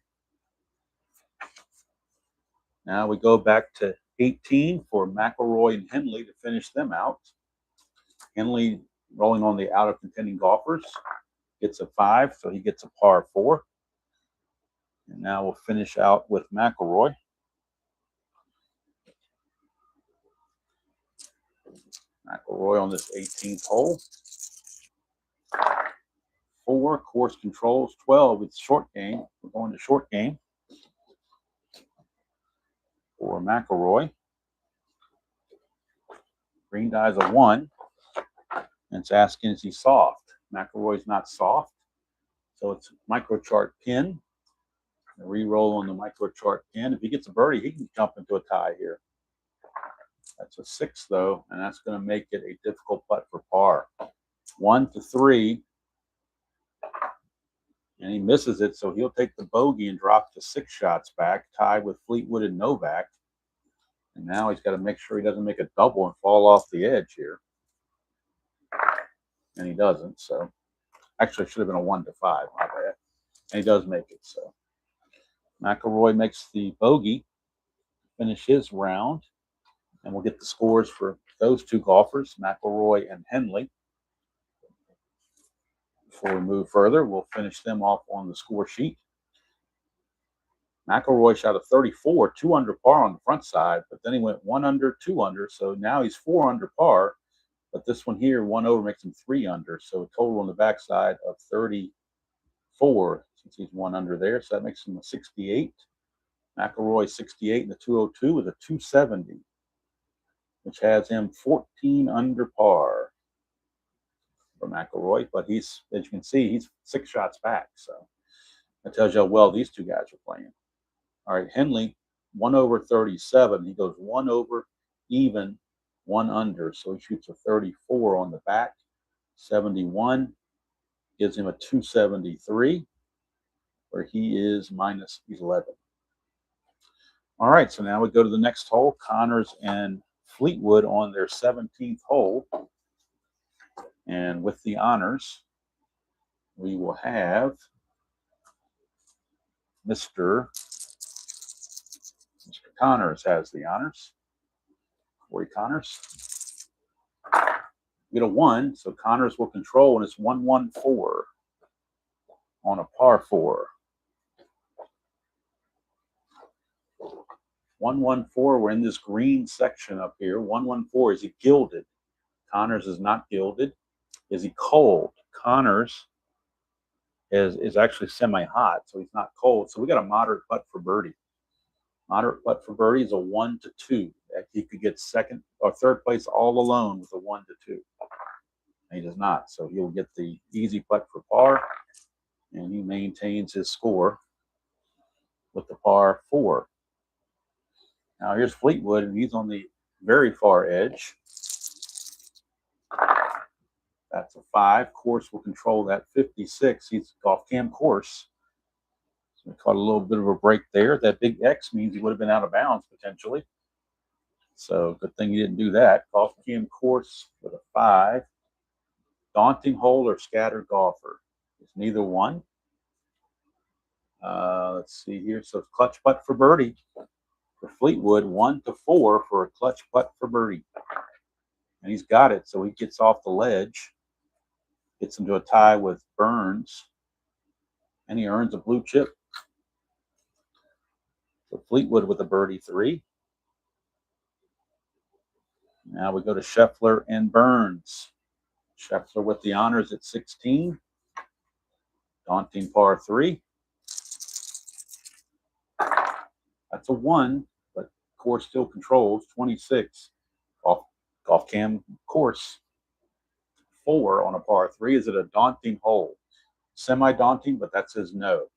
Now we go back to 18 for McIlroy and Henley to finish them out. Henley rolling on the out of contending golfers. Gets a 5, so he gets a par 4. And now we'll finish out with McIlroy. McIlroy on this 18th hole. 4, course controls. 12, it's short game. We're going to short game for McIlroy. Green die is a 1. And it's asking, is he soft? McIlroy's not soft. So it's micro chart pin. A re-roll on the micro chart pin. If he gets a birdie, he can jump into a tie here. That's a 6, though, and that's going to make it a difficult putt for par. 1-3. And he misses it, so he'll take the bogey and drop to 6 shots back, tied with Fleetwood and Novak. And now he's got to make sure he doesn't make a double and fall off the edge here. And he doesn't, so. Actually, it should have been a 1-5, my bad. And he does make it, so. McIlroy makes the bogey, finish his round. And we'll get the scores for those 2 golfers, McIlroy and Henley. Before we move further, we'll finish them off on the score sheet. McIlroy shot a 34, 2 under par on the front side, but then he went 1 under, 2 under. So now he's 4 under par. But this one here, 1 over, makes him 3 under. So a total on the backside of 34, since he's 1 under there. So that makes him a 68. McIlroy 68 and the 202 with a 270, which has him 14 under par. for McIlroy, but he's, as you can see, he's 6 shots back. So that tells you how well these two guys are playing. All right, Henley, 1 over 37. He goes 1 over, even, 1 under. So he shoots a 34 on the back. 71 gives him a 273, where he is minus 11. All right, so now we go to the next hole. Connors and Fleetwood on their 17th hole. And with the honors, we will have Mr. Connors has the honors. Corey Connors. Get a 1, so Connors will control, and it's 114 on a par 4. 114, we're in this green section up here. 114, is he gilded? Connors is not gilded. Is he cold? Connors is actually semi-hot, so he's not cold. So we got a moderate putt for birdie. Moderate putt for birdie is a 1 to 2. He could get second or third place all alone with a 1 to 2. He does not, so he'll get the easy putt for par, and he maintains his score with the par 4. Now here's Fleetwood, and he's on the very far edge. That's a 5. Course will control that 56. He's golf cam course. So we caught a little bit of a break there. That big X means he would have been out of bounds potentially. So good thing he didn't do that. Golf cam course with a 5. Daunting hole or scattered golfer? It's neither one. Let's see here. So it's clutch putt for birdie for Fleetwood, 1 to 4 for a clutch putt for birdie. And he's got it, so he gets off the ledge, gets into a tie with Burns, and he earns a blue chip. So Fleetwood with a birdie 3. Now we go to Scheffler and Burns. Scheffler with the honors at 16. Daunting par 3. That's a 1, but course still controls 26. Golf cam course 4 on a par 3. Is it a daunting hole? Semi-daunting, but that says no.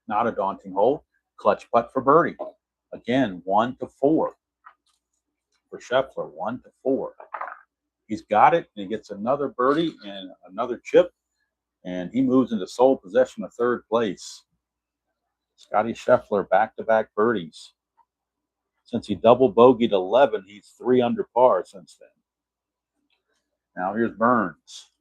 Not a daunting hole. Clutch putt for birdie. Again, 1 to 4 for Scheffler. 1 to 4. He's got it, and he gets another birdie and another chip, and he moves into sole possession of third place. Scotty Scheffler, back-to-back birdies. Since he double bogeyed 11, he's 3 under par since then. Now here's Burns.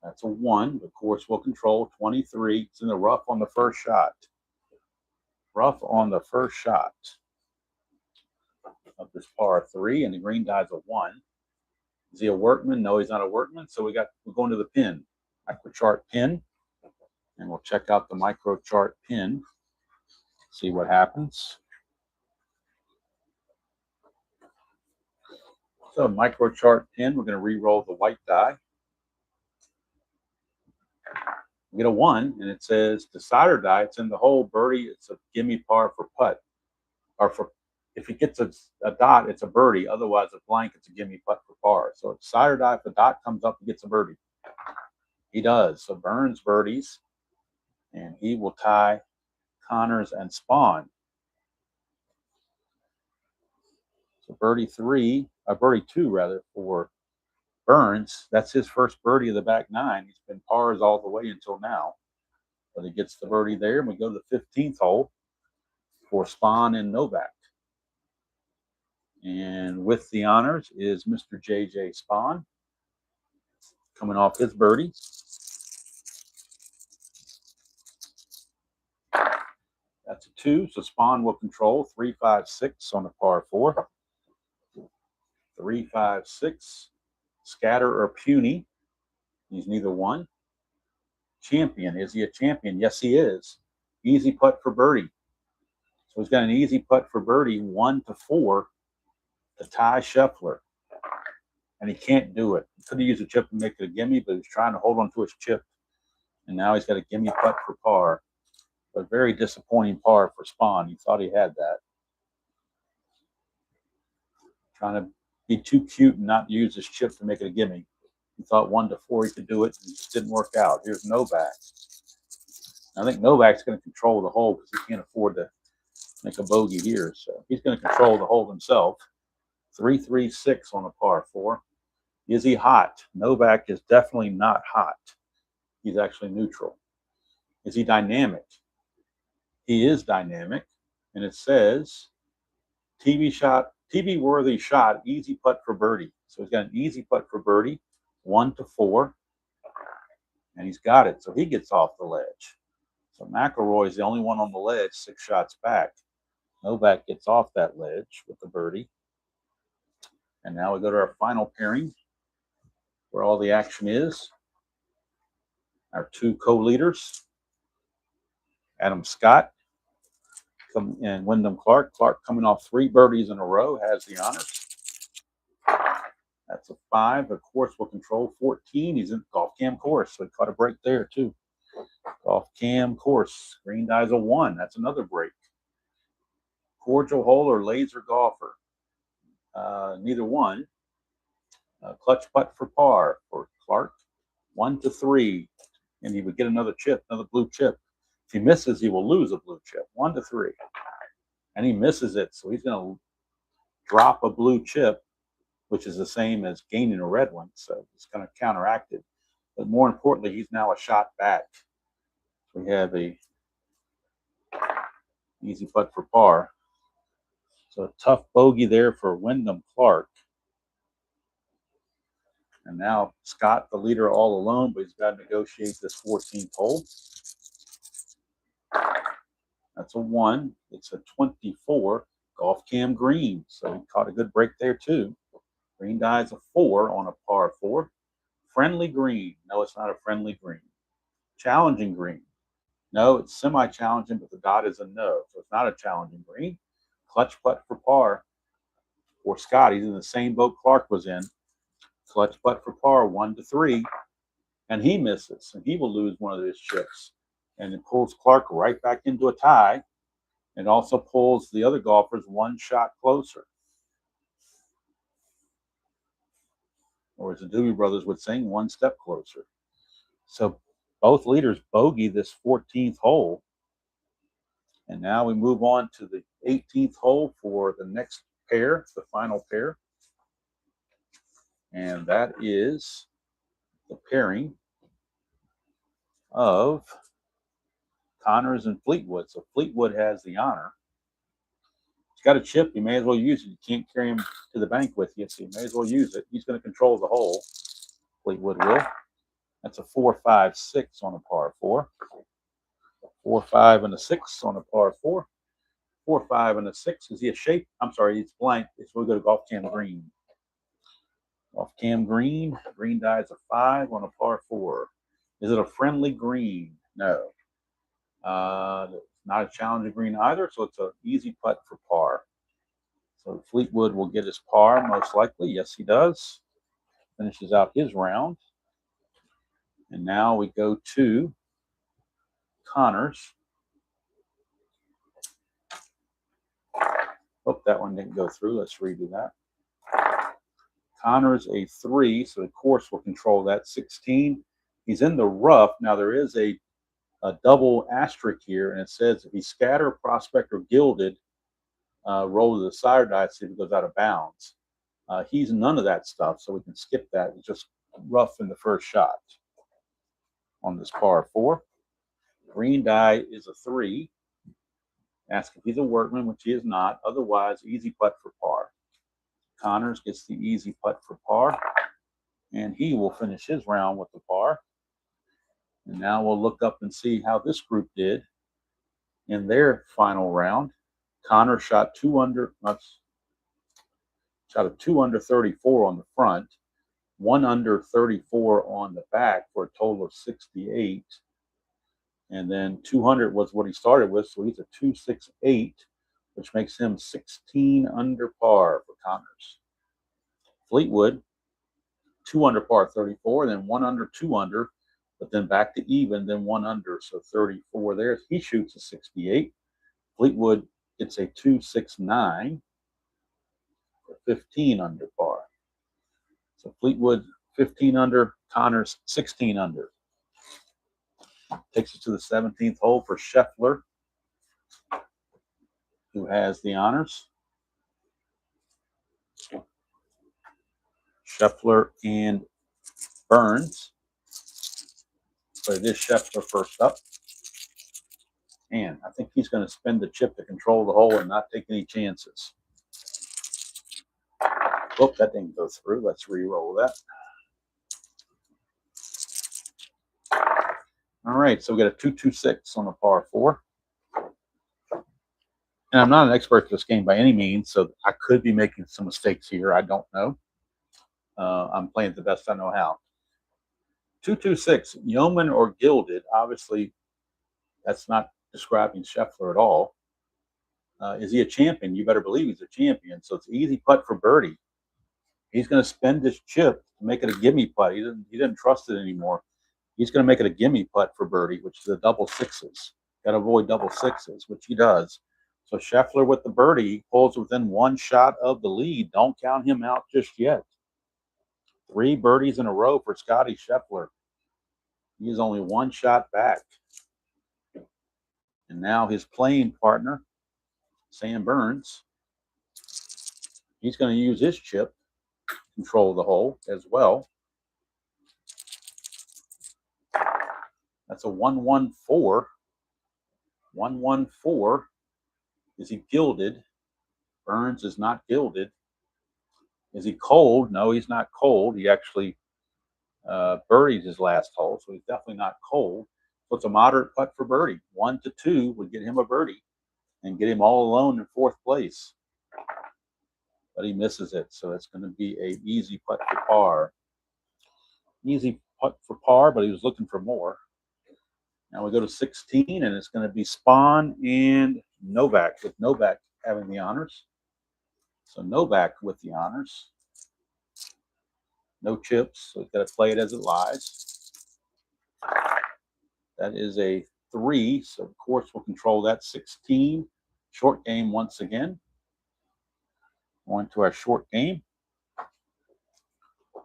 That's a 1. The course will control 23. It's in the rough on the first shot. Rough on the first shot of this par 3, and the green die's a 1. Is he a workman? No, he's not a workman. So we're going to the pin. Microchart pin. And we'll check out the microchart pin. See what happens. So microchart pin, we're going to re-roll the white die. We get a 1, and it says decider die. It's in the hole. Birdie, it's a gimme par for putt. Or for if he gets a dot, it's a birdie. Otherwise, a blank, it's a gimme putt for par. So decider die, if the dot comes up, he gets a birdie. He does. So Burns birdies, and he will tie Connors and Spawn. So birdie 2 rather for Burns. That's his first birdie of the back 9. He's been pars all the way until now, but he gets the birdie there. And we go to the 15th hole for Spawn and Novak. And with the honors is Mr. J.J. Spawn, coming off his birdie. That's a 2, so Spawn will control 3, 5, 6 on a par 4. 3, 5, 6. Scatter or puny. He's neither one. Champion. Is he a champion? Yes, he is. Easy putt for birdie. So he's got an easy putt for birdie, 1 to 4 to tie Scheffler. And he can't do it. He could have used a chip and make it a gimme, but he's trying to hold on to his chip. And now he's got a gimme putt for par. But very disappointing par for Spawn. He thought he had that. Trying to be too cute and not use his chip to make it a gimme. He thought 1-4 he could do it, and it just didn't work out. Here's Novak. I think Novak's going to control the hole because he can't afford to make a bogey here. So he's going to control the hole himself. 3-3-6 on a par 4. Is he hot? Novak is definitely not hot. He's actually neutral. Is he dynamic? He is dynamic. And it says TV worthy shot, easy putt for birdie. So he's got an easy putt for birdie, 1-4. And he's got it. So he gets off the ledge. So McIlroy is the only one on the ledge, 6 shots back. Novak gets off that ledge with the birdie. And now we go to our final pairing, where all the action is. Our 2 co-leaders, Adam Scott and Wyndham Clark. Clark coming off 3 birdies in a row, has the honors. That's a 5. Of course, will control 14. He's in golf cam course, so he caught a break there too. Golf cam course. Green die's a 1. That's another break. Cordial hole or laser golfer. Neither one. Clutch putt for par for Clark. 1-3. And he would get another chip, another blue chip. If he misses, he will lose a blue chip. 1-3. And he misses it, so he's going to drop a blue chip, which is the same as gaining a red one. So it's kind of counteracted. But more importantly, he's now a shot back. We have a easy putt for par. So a tough bogey there for Wyndham Clark. And now Scott, the leader, all alone, but he's got to negotiate this 14th hole. That's a 1. It's a 24. Golf cam green. So he caught a good break there too. Green die's a 4 on a par 4. Friendly green. No, it's not a friendly green. Challenging green. No, it's semi-challenging, but the dot is a no. So it's not a challenging green. Clutch putt for par for Scott. He's in the same boat Clark was in. Clutch putt for par, 1-3. And he misses, and he will lose one of his chips. And it pulls Clark right back into a tie. And also pulls the other golfers 1 shot closer. Or as the Doobie Brothers would sing, 1 step closer. So both leaders bogey this 14th hole. And now we move on to the 18th hole for the next pair, the final pair. And that is the pairing of Connors and Fleetwood. So Fleetwood has the honor. He's got a chip. You may as well use it. You can't carry him to the bank with you, so you may as well use it. He's going to control the hole. Fleetwood will. That's a 4-5-6 on a par 4. 4-5 and a 6 on a par 4. 4-5 and a 6. Is he a shape? I'm sorry, it's blank. It's we'll go to golf cam green. Golf cam green. Green die is a 5 on a par 4. Is it a friendly green? No. Not a challenging green either, so it's an easy putt for par. So Fleetwood will get his par most likely. Yes, he does. Finishes out his round. And now we go to Connors. Hope that one didn't go through. Let's redo that. Connors a 3, so the course will control that. 16. He's in the rough. Now there is a double asterisk here, and it says if he's scatter, prospect, or gilded, roll to the side die, see if it goes out of bounds. He's none of that stuff, so we can skip that. It's just rough in the first shot on this par 4. Green die is a 3. Ask if he's a workman, which he is not. Otherwise, easy putt for par. Connors gets the easy putt for par, and he will finish his round with the par. And now we'll look up and see how this group did in their final round. Connor shot 2 under, shot a 2 under 34 on the front, 1 under 34 on the back for a total of 68. And then 200 was what he started with, so he's a 268, which makes him 16 under par for Connors. Fleetwood, 2 under par 34, then 1 under 2 under, but then back to even, then 1 under, so 34 there. He shoots a 68. Fleetwood gets a 269 for 15 under par. So Fleetwood 15 under, Connors 16 under. Takes us to the 17th hole for Scheffler, who has the honors. Scheffler and Burns. But it is Scheffler first up. And I think he's going to spend the chip to control the hole and not take any chances. Oh, that didn't go through. Let's re-roll that. All right, so we got a 2-2-6 on the par 4. And I'm not an expert at this game by any means, so I could be making some mistakes here. I don't know. I'm playing the best I know how. 2-2-6, yeoman or gilded. Obviously, that's not describing Scheffler at all. Is he a champion? You better believe he's a champion. So it's an easy putt for birdie. He's going to spend his chip to make it a gimme putt. He doesn't trust it anymore. He's going to make it a gimme putt for birdie, which is a double sixes. Got to avoid double sixes, which he does. So Scheffler with the birdie pulls within 1 shot of the lead. Don't count him out just yet. 3 birdies in a row for Scotty Scheffler. He is only 1 shot back. And now his playing partner, Sam Burns, he's going to use his chip to control the hole as well. That's a 1-1-4. 1-1-4. Is he gilded? Burns is not gilded. Is he cold? No, he's not cold. He actually birdied his last hole, so he's definitely not cold. So it's a moderate putt for birdie. 1-2 would get him a birdie and get him all alone in 4th place. But he misses it, so it's going to be an easy putt for par. Easy putt for par, but he was looking for more. Now we go to 16, and it's going to be Spahn and Novak, with Novak having the honors. So Novak with the honors. No chips, so he's got to play it as it lies. That is a 3, so of course we'll control that. 16. Short game once again. Going to our short game. At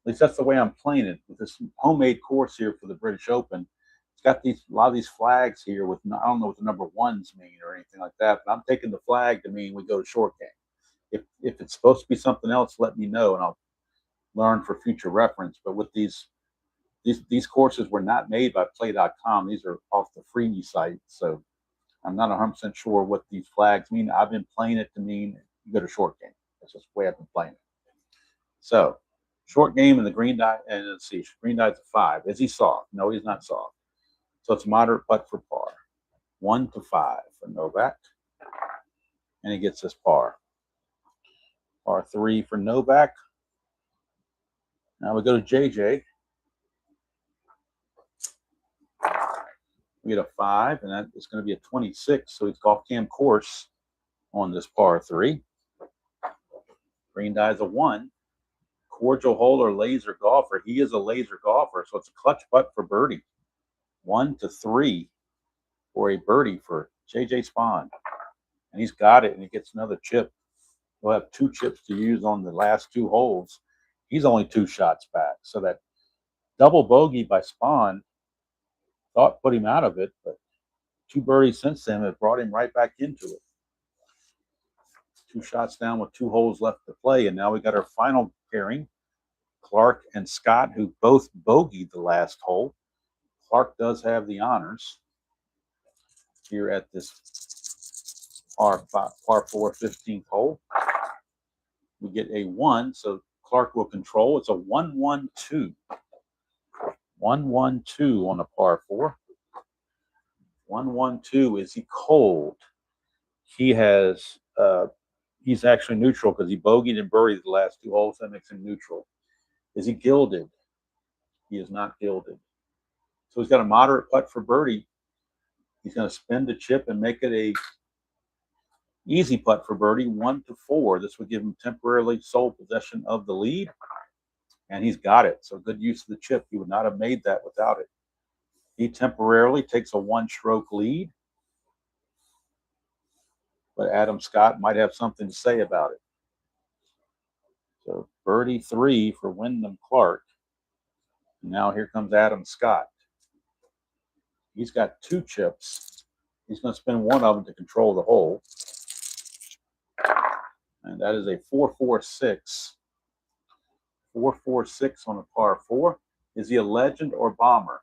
least that's the way I'm playing it, with this homemade course here for the British Open. It's got a lot of these flags here with, I don't know what the number 1s mean or anything like that, but I'm taking the flag to mean we go to short game. If it's supposed to be something else, let me know and I'll learn for future reference. But with these courses were not made by play.com. These are off the freebie site, so I'm not 100% sure what these flags mean. I've been playing it to mean you go to short game. That's just the way I've been playing it. So short game and the green die, and let's see, green die's a 5. Is he soft? No, he's not soft. So it's a moderate putt for par. 1-5 for Novak. And he gets this par. Par 3 for Novak. Now we go to JJ. We get a 5, and that is going to be a 26. So he's golf cam course on this par 3. Green die is a 1. Cordial hole or laser golfer. He is a laser golfer, so it's a clutch putt for birdie. 1-3 for a birdie for JJ Spahn. And he's got it, and he gets another chip. He'll have 2 chips to use on the last 2 holes. He's only 2 shots back. So that double bogey by Spahn thought put him out of it, but 2 birdies since then have brought him right back into it. 2 shots down with 2 holes left to play, and now we got our final pairing, Clark and Scott, who both bogeyed the last hole. Clark does have the honors here at this par 4 15th hole. We get a 1, so Clark will control. It's a 1-1-2. 1-1-2 on a par 4. 1-1-2. Is he cold? He has he's actually neutral because he bogeyed and birdied the last 2 holes. That makes him neutral. Is he gilded? He is not gilded. So he's got a moderate putt for birdie. He's going to spin the chip and make it a easy putt for birdie, 1-4. This would give him temporarily sole possession of the lead, and he's got it. So good use of the chip. He would not have made that without it. He temporarily takes a 1-stroke lead, but Adam Scott might have something to say about it. So birdie 3 for Wyndham Clark. Now here comes Adam Scott. He's got 2 chips. He's going to spin one of them to control the hole. And that is a 4-4-6. 4-4-6 on a par 4. Is he a legend or bomber?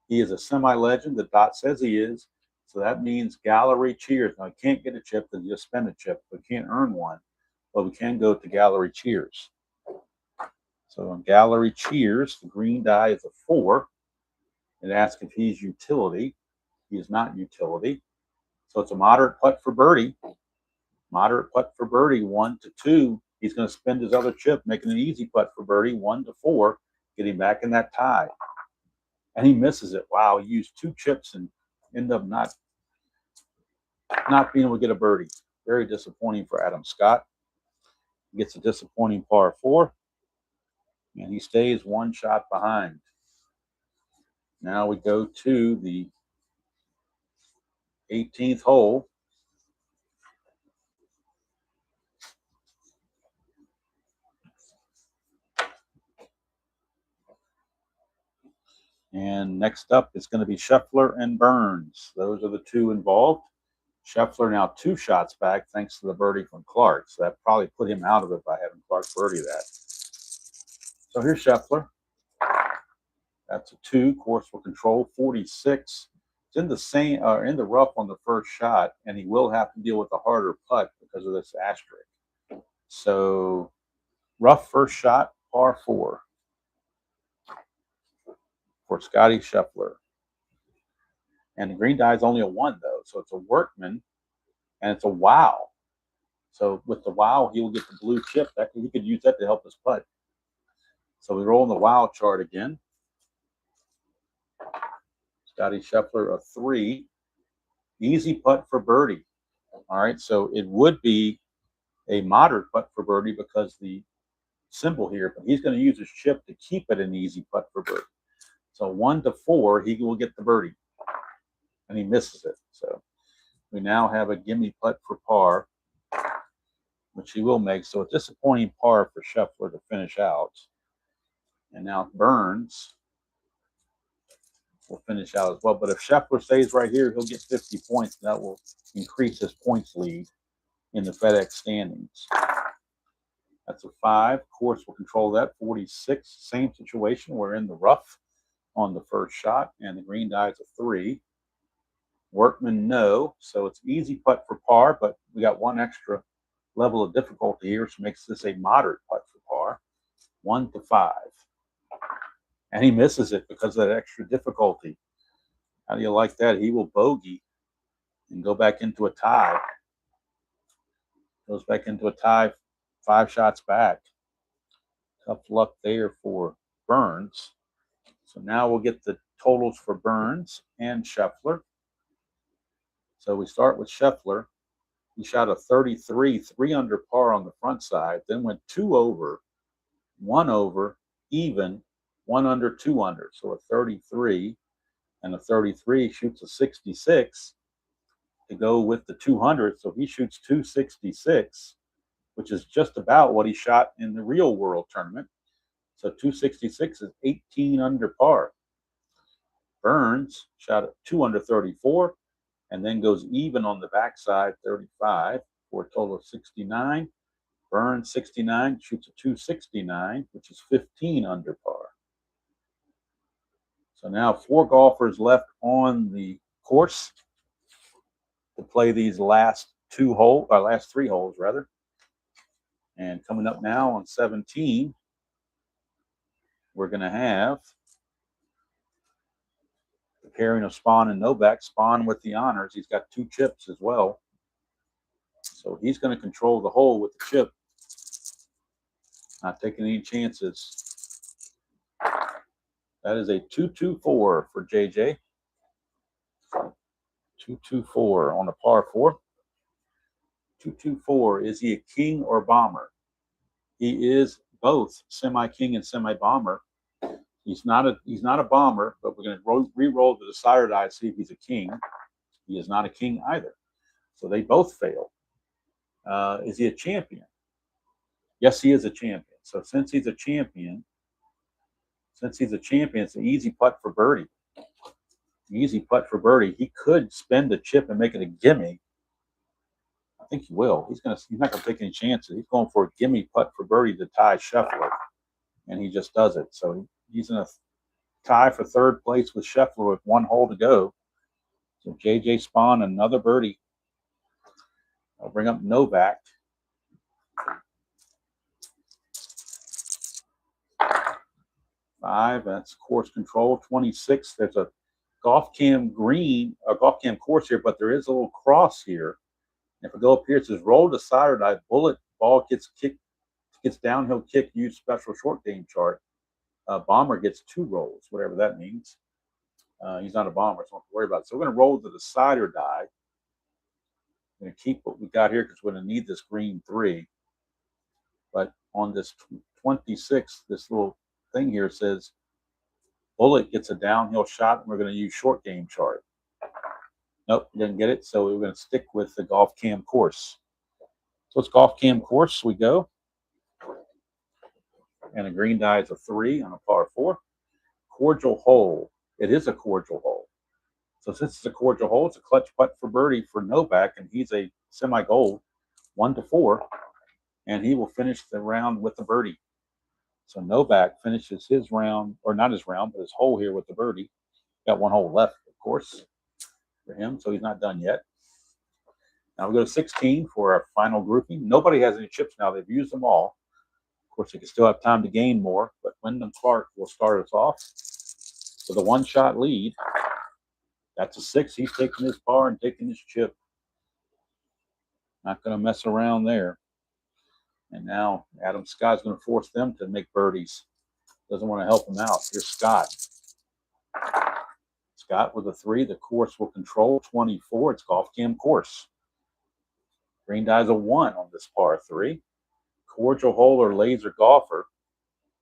He is a semi-legend. The dot says he is. So that means gallery cheers. Now, he can't get a chip because he just spent a chip. We can't earn one. But we can go to gallery cheers. So on gallery cheers, the green die is a 4. It asks if he's utility. He is not utility. So it's a moderate putt for birdie. Moderate putt for birdie, 1 to 2. He's going to spend his other chip, making an easy putt for birdie, 1 to 4, getting back in that tie. And he misses it. Wow, he used 2 chips and ended up not being able to get a birdie. Very disappointing for Adam Scott. He gets a disappointing par 4, and he stays 1 shot behind. Now we go to the 18th hole. And next up, it's going to be Scheffler and Burns. Those are the 2 involved. Scheffler now 2 shots back thanks to the birdie from Clark. So that probably put him out of it by having Clark birdie that. So here's Scheffler. That's a 2. Course will control 46. It's in the rough on the first shot, and he will have to deal with a harder putt because of this asterisk. So rough first shot, par 4 for Scotty Scheffler. And the green die is only a 1, though. So it's a workman, and it's a wow. So with the wow, he will get the blue chip. He could use that to help his putt. So we roll in the wow chart again. Scotty Scheffler, a 3. Easy putt for birdie. All right, so it would be a moderate putt for birdie because the symbol here, but he's going to use his chip to keep it an easy putt for birdie. So 1 to 4, he will get the birdie. And he misses it. So we now have a gimme putt for par, which he will make. So a disappointing par for Scheffler to finish out. And now Burns will finish out as well. But if Scheffler stays right here, he'll get 50 points. And that will increase his points lead in the FedEx standings. That's a 5. Course will control that. 46. Same situation. We're in the rough on the first shot. And the green die is a 3. Workman, no. So it's easy putt for par, but we got 1 extra level of difficulty here, which makes this a moderate putt for par. 1 to 5. And he misses it because of that extra difficulty. How do you like that? He will bogey and go back into a tie. Goes back into a tie, 5 shots back. Tough luck there for Burns. So now we'll get the totals for Burns and Scheffler. So we start with Scheffler. He shot a 33, 3 under par on the front side, then went 2 over, 1 over, even, 1 under, 2 under. So a 33, and a 33 shoots a 66 to go with the 200. So he shoots 266, which is just about what he shot in the real world tournament. So 266 is 18 under par. Burns shot at 2 under 34, and then goes even on the backside, 35, for a total of 69. Burns, 69, shoots a 269, which is 15 under par. So now 4 golfers left on the course to play these last 3 holes, rather. And coming up now on 17, we're going to have the pairing of Spahn and Novak. Spahn with the honors. He's got 2 chips as well. So he's going to control the hole with the chip. Not taking any chances. That is a 2-2-4 for JJ. 2-2-4 on a par 4. 2-2-4. Is he a king or bomber? He is both semi-king and semi-bomber. He's not a bomber, but we're going to re-roll the decider die to see if he's a king. He is not a king either. So they both fail. Is he a champion? Yes, he is a champion. So since he's a champion, it's an easy putt for birdie. Easy putt for birdie. He could spend the chip and make it a gimme. I think he will. He's not gonna take any chances. He's going for a gimme putt for birdie to tie Scheffler, and he just does it. So he's in a tie for third place with Scheffler with 1 hole to go. So JJ Spaun, another birdie. I'll bring up Novak. Five, that's course control. 26, there's a golf cam course here, but there is a little cross here. If I go up here, it says roll to side or dive, bullet, ball gets downhill kick, use special short game chart. Bomber gets 2 rolls, whatever that means. He's not a bomber, so I don't have to worry about it. So we're going to roll to the side or die. I'm going to keep what we got here because we're going to need this green 3. But on this 26, this little thing here says bullet gets a downhill shot, and we're going to use short game chart. Nope, didn't get it. So we're going to stick with the golf cam course. So it's golf cam course. We go. And a green die is a 3 on a par 4. Cordial hole. It is a cordial hole. So since it's a cordial hole, it's a clutch putt for birdie for Novak, and he's a semi-gold, 1 to 4, and he will finish the round with the birdie. So Novak finishes his round, or not his round, but his hole here with the birdie. Got 1 hole left, of course, for him, so he's not done yet. Now we go to 16 for our final grouping. Nobody has any chips now. They've used them all. Of course, they can still have time to gain more, but Wyndham Clark will start us off with a 1-shot lead. That's a 6. He's taking his par and taking his chip. Not going to mess around there. And now Adam Scott's going to force them to make birdies. Doesn't want to help him out. Here's Scott. Scott with a 3. The course will control 24. It's golf cam course. Green die's a 1 on this par 3. Cordial hole or laser golfer.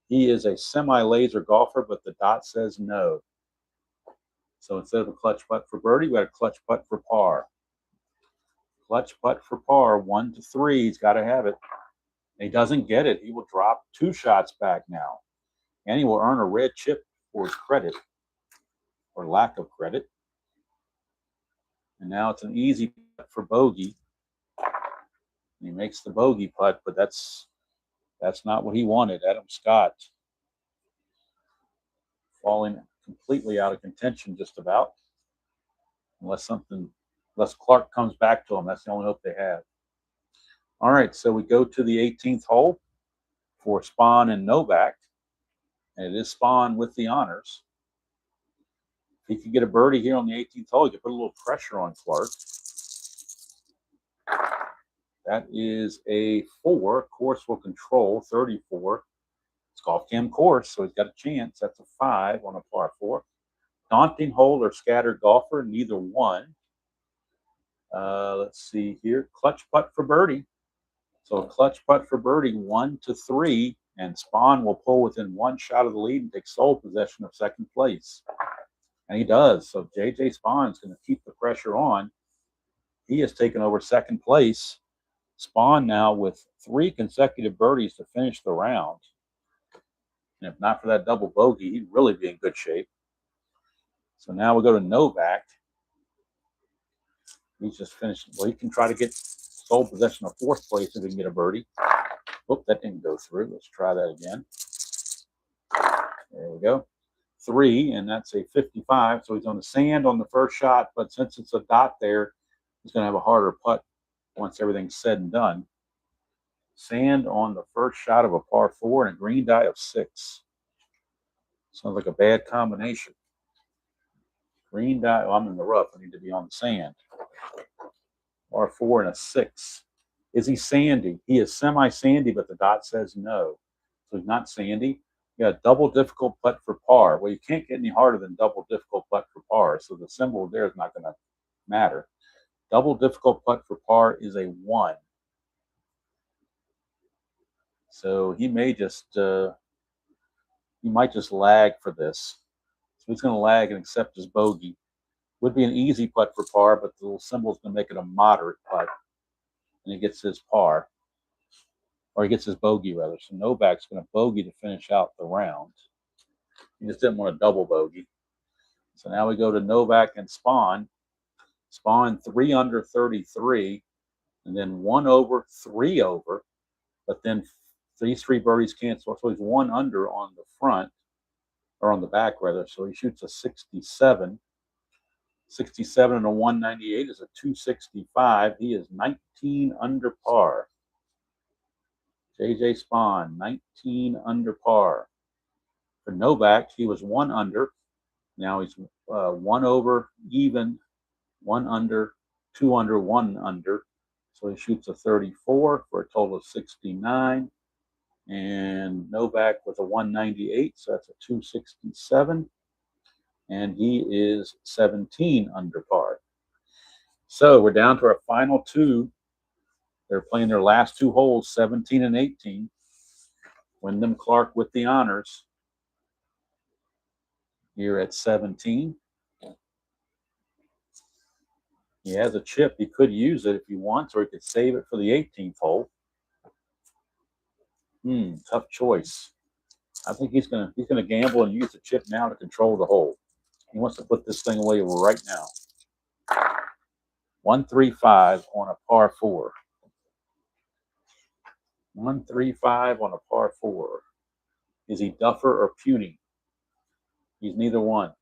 He is a semi-laser golfer, but the dot says no. So instead of a clutch putt for birdie, we got a clutch putt for par. Clutch putt for par, 1 to 3. He's got to have it. If he doesn't get it, he will drop 2 shots back now. And he will earn a red chip for his credit, or lack of credit. And now it's an easy putt for bogey. And he makes the bogey putt, but that's not what he wanted. Adam Scott falling completely out of contention just about. Unless Clark comes back to him. That's the only hope they have. All right, so we go to the 18th hole for Spaun and Novak. And it is Spaun with the honors. If he could get a birdie here on the 18th hole, he could put a little pressure on Clark. That is a 4. Course will control 34. It's golf cam course, so he's got a chance. That's a 5 on a par 4. Daunting hole or scattered golfer, neither one. Let's see here. Clutch putt for birdie. So a clutch putt for birdie, 1 to 3, and Spaun will pull within 1 shot of the lead and take sole possession of second place. And he does. So JJ Spaun is going to keep the pressure on. He has taken over second place. Spaun now with 3 consecutive birdies to finish the round. And if not for that double bogey, he'd really be in good shape. So now we go to Novak. He's just finished. Well, he can try to get sole possession of 4th place if he can get a birdie. Oop, that didn't go through. Let's try that again. There we go. 3, and that's a 55. So he's on the sand on the first shot, but since it's a dot there, he's going to have a harder putt once everything's said and done. Sand on the first shot of a par 4 and a green die of 6. Sounds like a bad combination. Green die. Oh, I'm in the rough. I need to be on the sand. Par 4 and a 6. Is he sandy? He is semi-sandy, but the dot says no. So he's not sandy. You got a double difficult putt for par. Well, you can't get any harder than double difficult putt for par. So the symbol there is not going to matter. Double difficult putt for par is a 1. So he may just he might just lag for this. So he's going to lag and accept his bogey. Would be an easy putt for par, but the little symbol is going to make it a moderate putt, and he gets his par. or he gets his bogey rather. So Novak's going to bogey to finish out the round. He just didn't want a double bogey. So now we go to Novak and Spawn. Spawn 3 under 33, and then 1 over, 3 over. But then these 3 birdies cancel. So he's 1 under on the front, or on the back rather. So he shoots a 67. 67 and a 198 is a 265. He is 19 under par. JJ Spawn, 19 under par. For Novak, he was 1 under. Now he's 1 over, even, 1 under, 2 under, 1 under. So he shoots a 34 for a total of 69. And Novak with a 198, so that's a 267. And he is 17 under par. So we're down to our final 2. They're playing their last 2 holes, 17 and 18. Wyndham Clark with the honors here at 17. He has a chip. He could use it if he wants, or he could save it for the 18th hole. Tough choice. I think he's gonna gamble and use the chip now to control the hole. He wants to put this thing away right now. 135 on a par 4. 135 on a par 4. Is he Duffer or puny? He's neither one.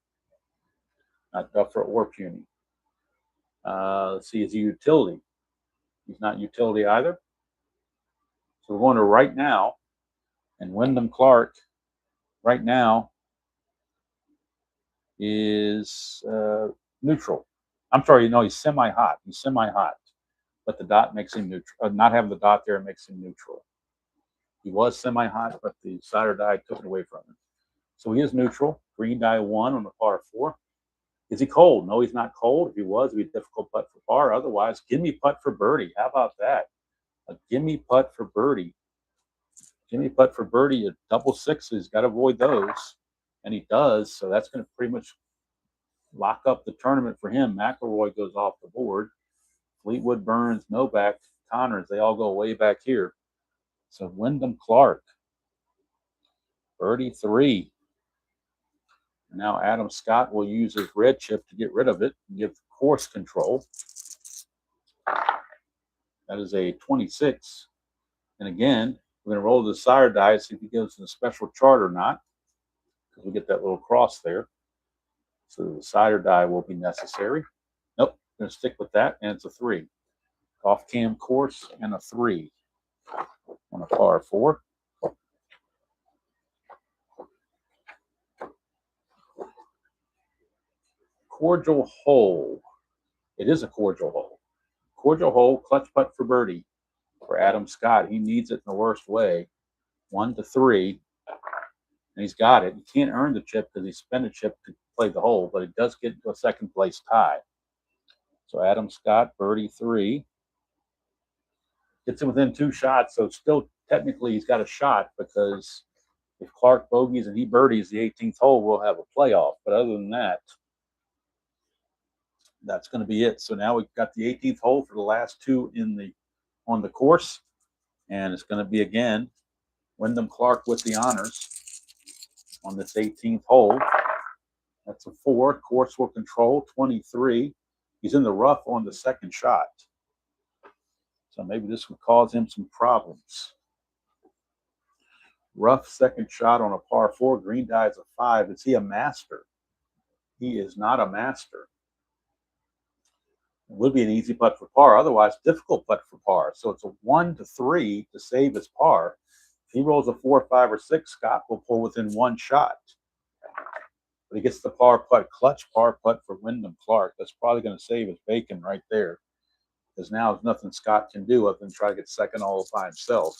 Not Duffer or puny. Let's see, is he utility? He's not utility either. So we're going to right now, and Wyndham Clark right now is neutral. I'm sorry, no, he's semi-hot. He's semi-hot, but the dot makes him neutral. Not having the dot there makes him neutral. He was semi-hot, but the cider die took it away from him. So he is neutral. Green die 1 on the par 4. Is he cold? No, he's not cold. If he was, it'd be a difficult putt for par. Otherwise, gimme putt for birdie. How about that? A gimme putt for birdie. Gimme putt for birdie at double sixes. Got to avoid those. And he does. So that's going to pretty much lock up the tournament for him. McIlroy goes off the board. Fleetwood, Burns, Novak, Connors, they all go way back here. So Wyndham Clark, birdie 3. Now Adam Scott will use his red chip to get rid of it and give course control. That is a 26. And again, we're going to roll the sire die, see if he goes to the special chart or not, because we get that little cross there. So the cider die will be necessary. Nope, I'm going to stick with that, and it's a 3. Off cam course and a 3 on a par 4. Cordial hole. It is a cordial hole. Cordial hole, clutch putt for birdie for Adam Scott. He needs it in the worst way. 1 to 3. And he's got it. He can't earn the chip because he spent a chip to play the hole, but it does get into a second place tie. So Adam Scott, birdie 3. Gets him within 2 shots, so still technically he's got a shot, because if Clark bogeys and he birdies the 18th hole, we'll have a playoff. But other than that, that's going to be it. So now we've got the 18th hole for the last 2 on the course, and it's going to be again Wyndham Clark with the honors on this 18th hole. That's a 4. Course will control 23. He's in the rough on the second shot, so maybe this would cause him some problems. Rough second shot on a par 4. Green die is a 5. Is he a master? He is not a master. It would be an easy putt for par. Otherwise, difficult putt for par. So it's a 1 to 3 to save his par. If he rolls a 4, 5, or 6, Scott will pull within 1 shot. But he gets the par putt, clutch par putt for Wyndham Clark. That's probably going to save his bacon right there, because now there's nothing Scott can do other than try to get second all by himself.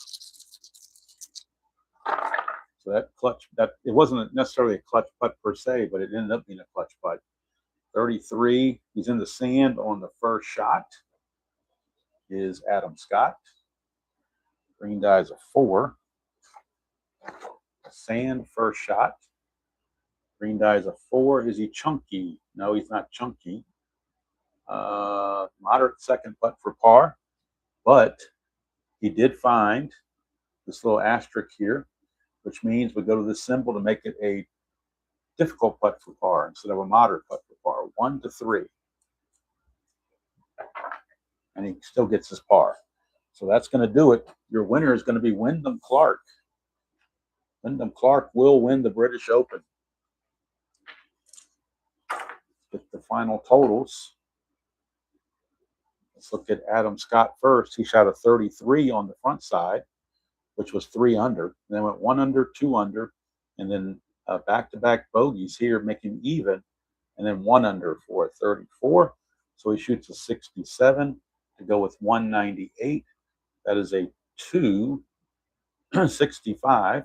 So that clutch, it wasn't necessarily a clutch putt per se, but it ended up being a clutch putt. 33. He's in the sand on the first shot. Is Adam Scott. Green die is a 4. Sand first shot. Green die is a 4. Is he chunky? No, he's not chunky. Moderate second putt for par, but he did find this little asterisk here, which means we go to this symbol to make it a difficult putt for par instead of a moderate putt for par. 1 to 3. And he still gets his par. So that's going to do it. Your winner is going to be Wyndham Clark. Wyndham Clark will win the British Open. Get the final totals. Let's look at Adam Scott first. He shot a 33 on the front side, which was 3 under. And then went 1 under, 2 under, and then back-to-back bogeys here, making even, and then 1 under for a 34. So he shoots a 67 to go with 198. That is a 265.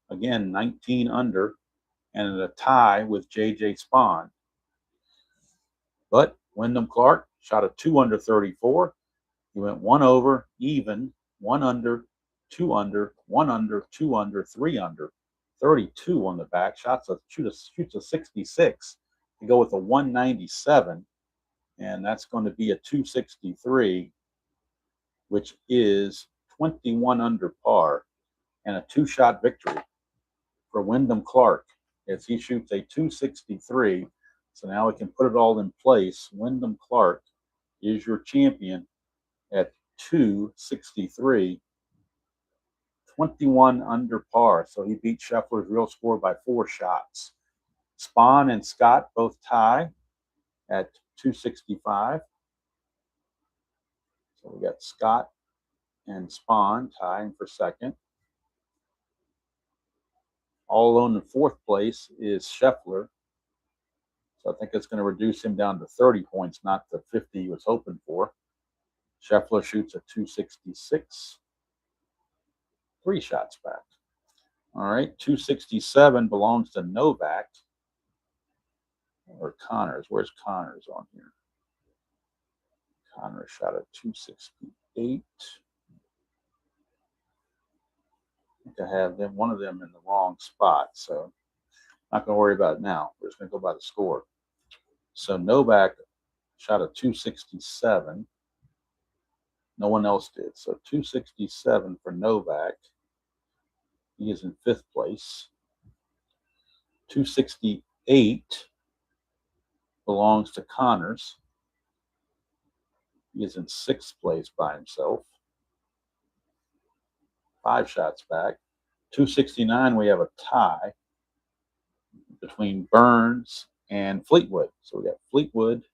Again, 19 under, and a tie with J.J. Spahn. But Wyndham Clark shot a 2 under 34. He went 1 over, even, 1 under, 2 under, 1 under, 2 under, 3 under, 32 on the back. Shoots a 66 to go with a 197, and that's going to be a 263, which is 21 under par, and a 2-shot victory for Wyndham Clark as he shoots a 263. So now we can put it all in place. Wyndham Clark is your champion at 263, 21 under par. So he beat Scheffler's real score by 4 shots. Spahn and Scott both tie at 265. So we got Scott and Spahn tying for second. All alone in 4th place is Scheffler. So I think it's going to reduce him down to 30 points, not the 50 he was hoping for. Scheffler shoots a 266. 3 shots back. All right, 267 belongs to Novak. Or Connors. Where's Connors on here? Connors shot a 268. I think I have one of them in the wrong spot, so not going to worry about it now. We're just going to go by the score. So Novak shot a 267. No one else did. So 267 for Novak. He is in 5th place. 268 belongs to Connors. He is in 6th place by himself. 5 shots back. 269, we have a tie between Burns and Fleetwood. So we got Fleetwood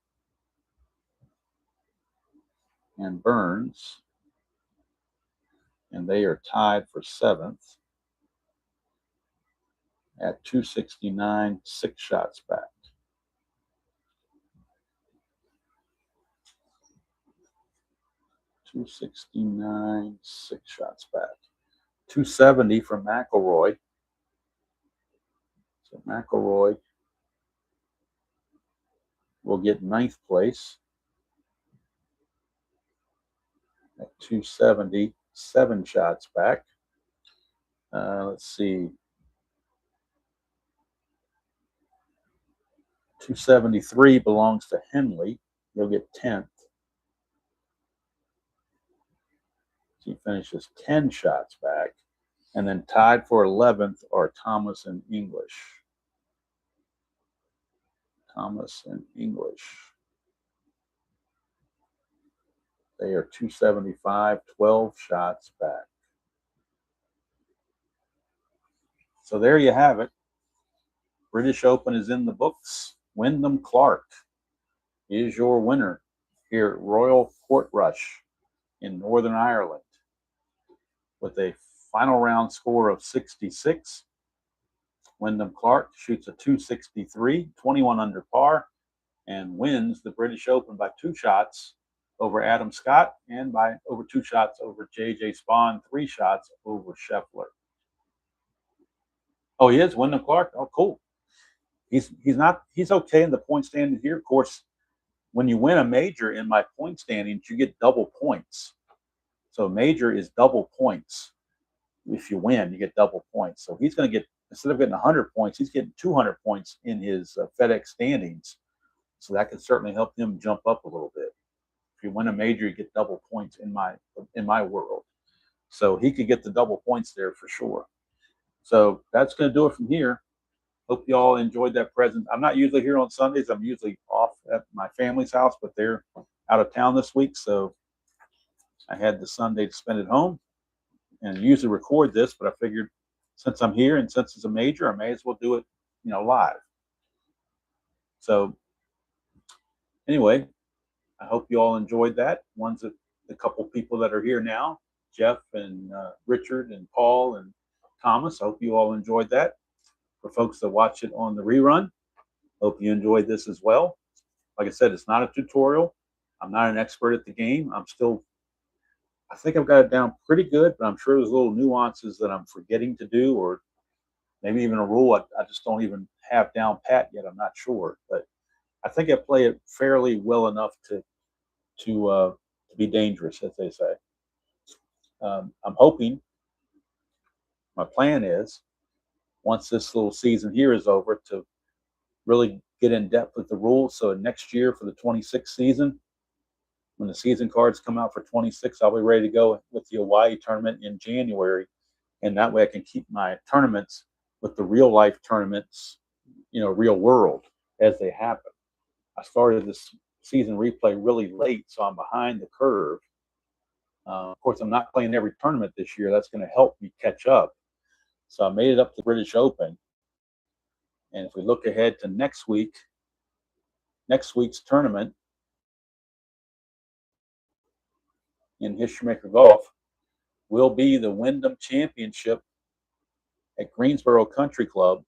and Burns, and they are tied for 7th at 269, 6 shots back. .269, 6 shots back. 270 from McIlroy. So McIlroy will get 9th place at 270, 7 shots back. Let's see. 273 belongs to Henley. He'll get 10th. He finishes 10 shots back. And then tied for 11th are Thomas and English. Thomas and English. They are 275, 12 shots back. So there you have it. British Open is in the books. Wyndham Clark is your winner here at Royal Portrush in Northern Ireland with a final round score of 66. Wyndham Clark shoots a 263, 21 under par, and wins the British Open by 2 shots over Adam Scott and by over 2 shots over J.J. Spahn, 3 shots over Scheffler. Oh, he is Wyndham Clark? Oh, cool. He's okay in the point standing here. Of course, when you win a major in my point standings, you get double points. So major is double points. If you win, you get double points. So he's going to get, instead of getting 100 points, he's getting 200 points in his FedEx standings. So that can certainly help him jump up a little bit. If you win a major, you get double points in my world. So he could get the double points there for sure. So that's going to do it from here. Hope you all enjoyed that present. I'm not usually here on Sundays. I'm usually off at my family's house, but they're out of town this week. So I had the Sunday to spend at home and usually record this, but I figured since I'm here and since it's a major, I may as well do it, live. So anyway, I hope you all enjoyed that. The couple people that are here now, Jeff and Richard and Paul and Thomas. I hope you all enjoyed that. For folks that watch it on the rerun, hope you enjoyed this as well. Like I said, it's not a tutorial. I'm not an expert at the game. I think I've got it down pretty good, but I'm sure there's little nuances that I'm forgetting to do, or maybe even a rule I just don't even have down pat yet. I'm not sure, but I think I play it fairly well enough to be dangerous, as they say. I'm hoping, my plan is, once this little season here is over, to really get in depth with the rules. So next year for the 26 season, when the season cards come out for 26, I'll be ready to go with the Hawaii tournament in January. And that way I can keep my tournaments with the real life tournaments, real world as they happen. I started this season replay really late, so I'm behind the curve. Of course, I'm not playing every tournament this year. That's going to help me catch up. So I made it up to the British Open. And if we look ahead to next week's tournament in History Maker Golf will be the Wyndham Championship at Greensboro Country Club.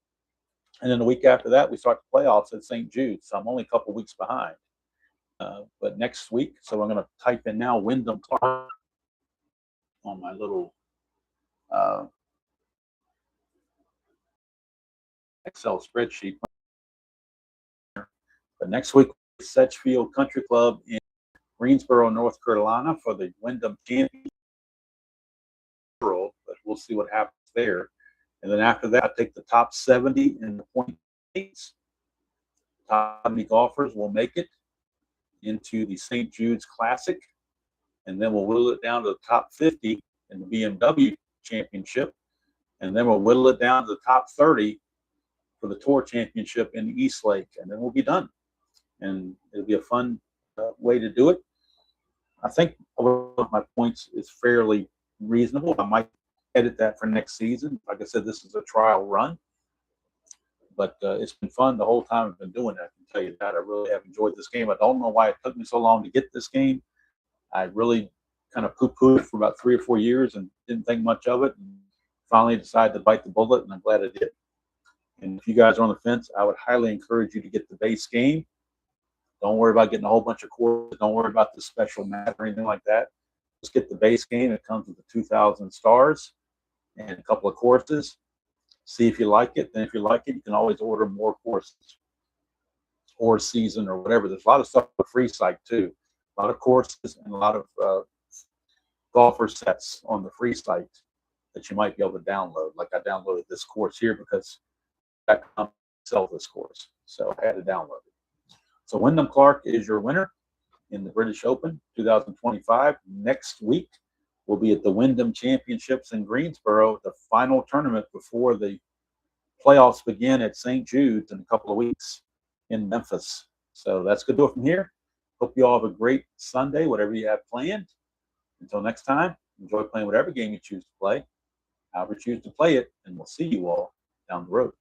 And then the week after that, we start the playoffs at St. Jude. So I'm only a couple weeks behind. But next week, so I'm going to type in now Wyndham Clark on my little Excel spreadsheet. But next week, Sedgefield Country Club in Greensboro, North Carolina for the Wyndham Championship. But we'll see what happens there. And then after that, I take the top 70 in the points. Top 70 golfers will make it into the St. Jude's Classic. And then we'll whittle it down to the top 50 in the BMW Championship. And then we'll whittle it down to the top 30 for the Tour Championship in the East Lake. And then we'll be done. And it'll be a fun way to do it. I think my points is fairly reasonable. I might edit that for next season. Like I said, this is a trial run. But it's been fun the whole time I've been doing it. I can tell you that. I really have enjoyed this game. I don't know why it took me so long to get this game. I really kind of poo-pooed it for about 3 or 4 years and didn't think much of it. And finally decided to bite the bullet, and I'm glad I did. And if you guys are on the fence, I would highly encourage you to get the base game. Don't worry about getting a whole bunch of courses. Don't worry about the special map or anything like that. Just get the base game. It comes with the 2,000 stars and a couple of courses. See if you like it. Then if you like it, you can always order more courses or season or whatever. There's a lot of stuff on the free site too. A lot of courses and a lot of golfer sets on the free site that you might be able to download. Like I downloaded this course here because I can't sell this course. So I had to download it. So Wyndham Clark is your winner in the British Open 2025. Next week, we'll be at the Wyndham Championships in Greensboro, the final tournament before the playoffs begin at St. Jude's in a couple of weeks in Memphis. So that's going to do it from here. Hope you all have a great Sunday, whatever you have planned. Until next time, enjoy playing whatever game you choose to play, however you choose to play it, and we'll see you all down the road.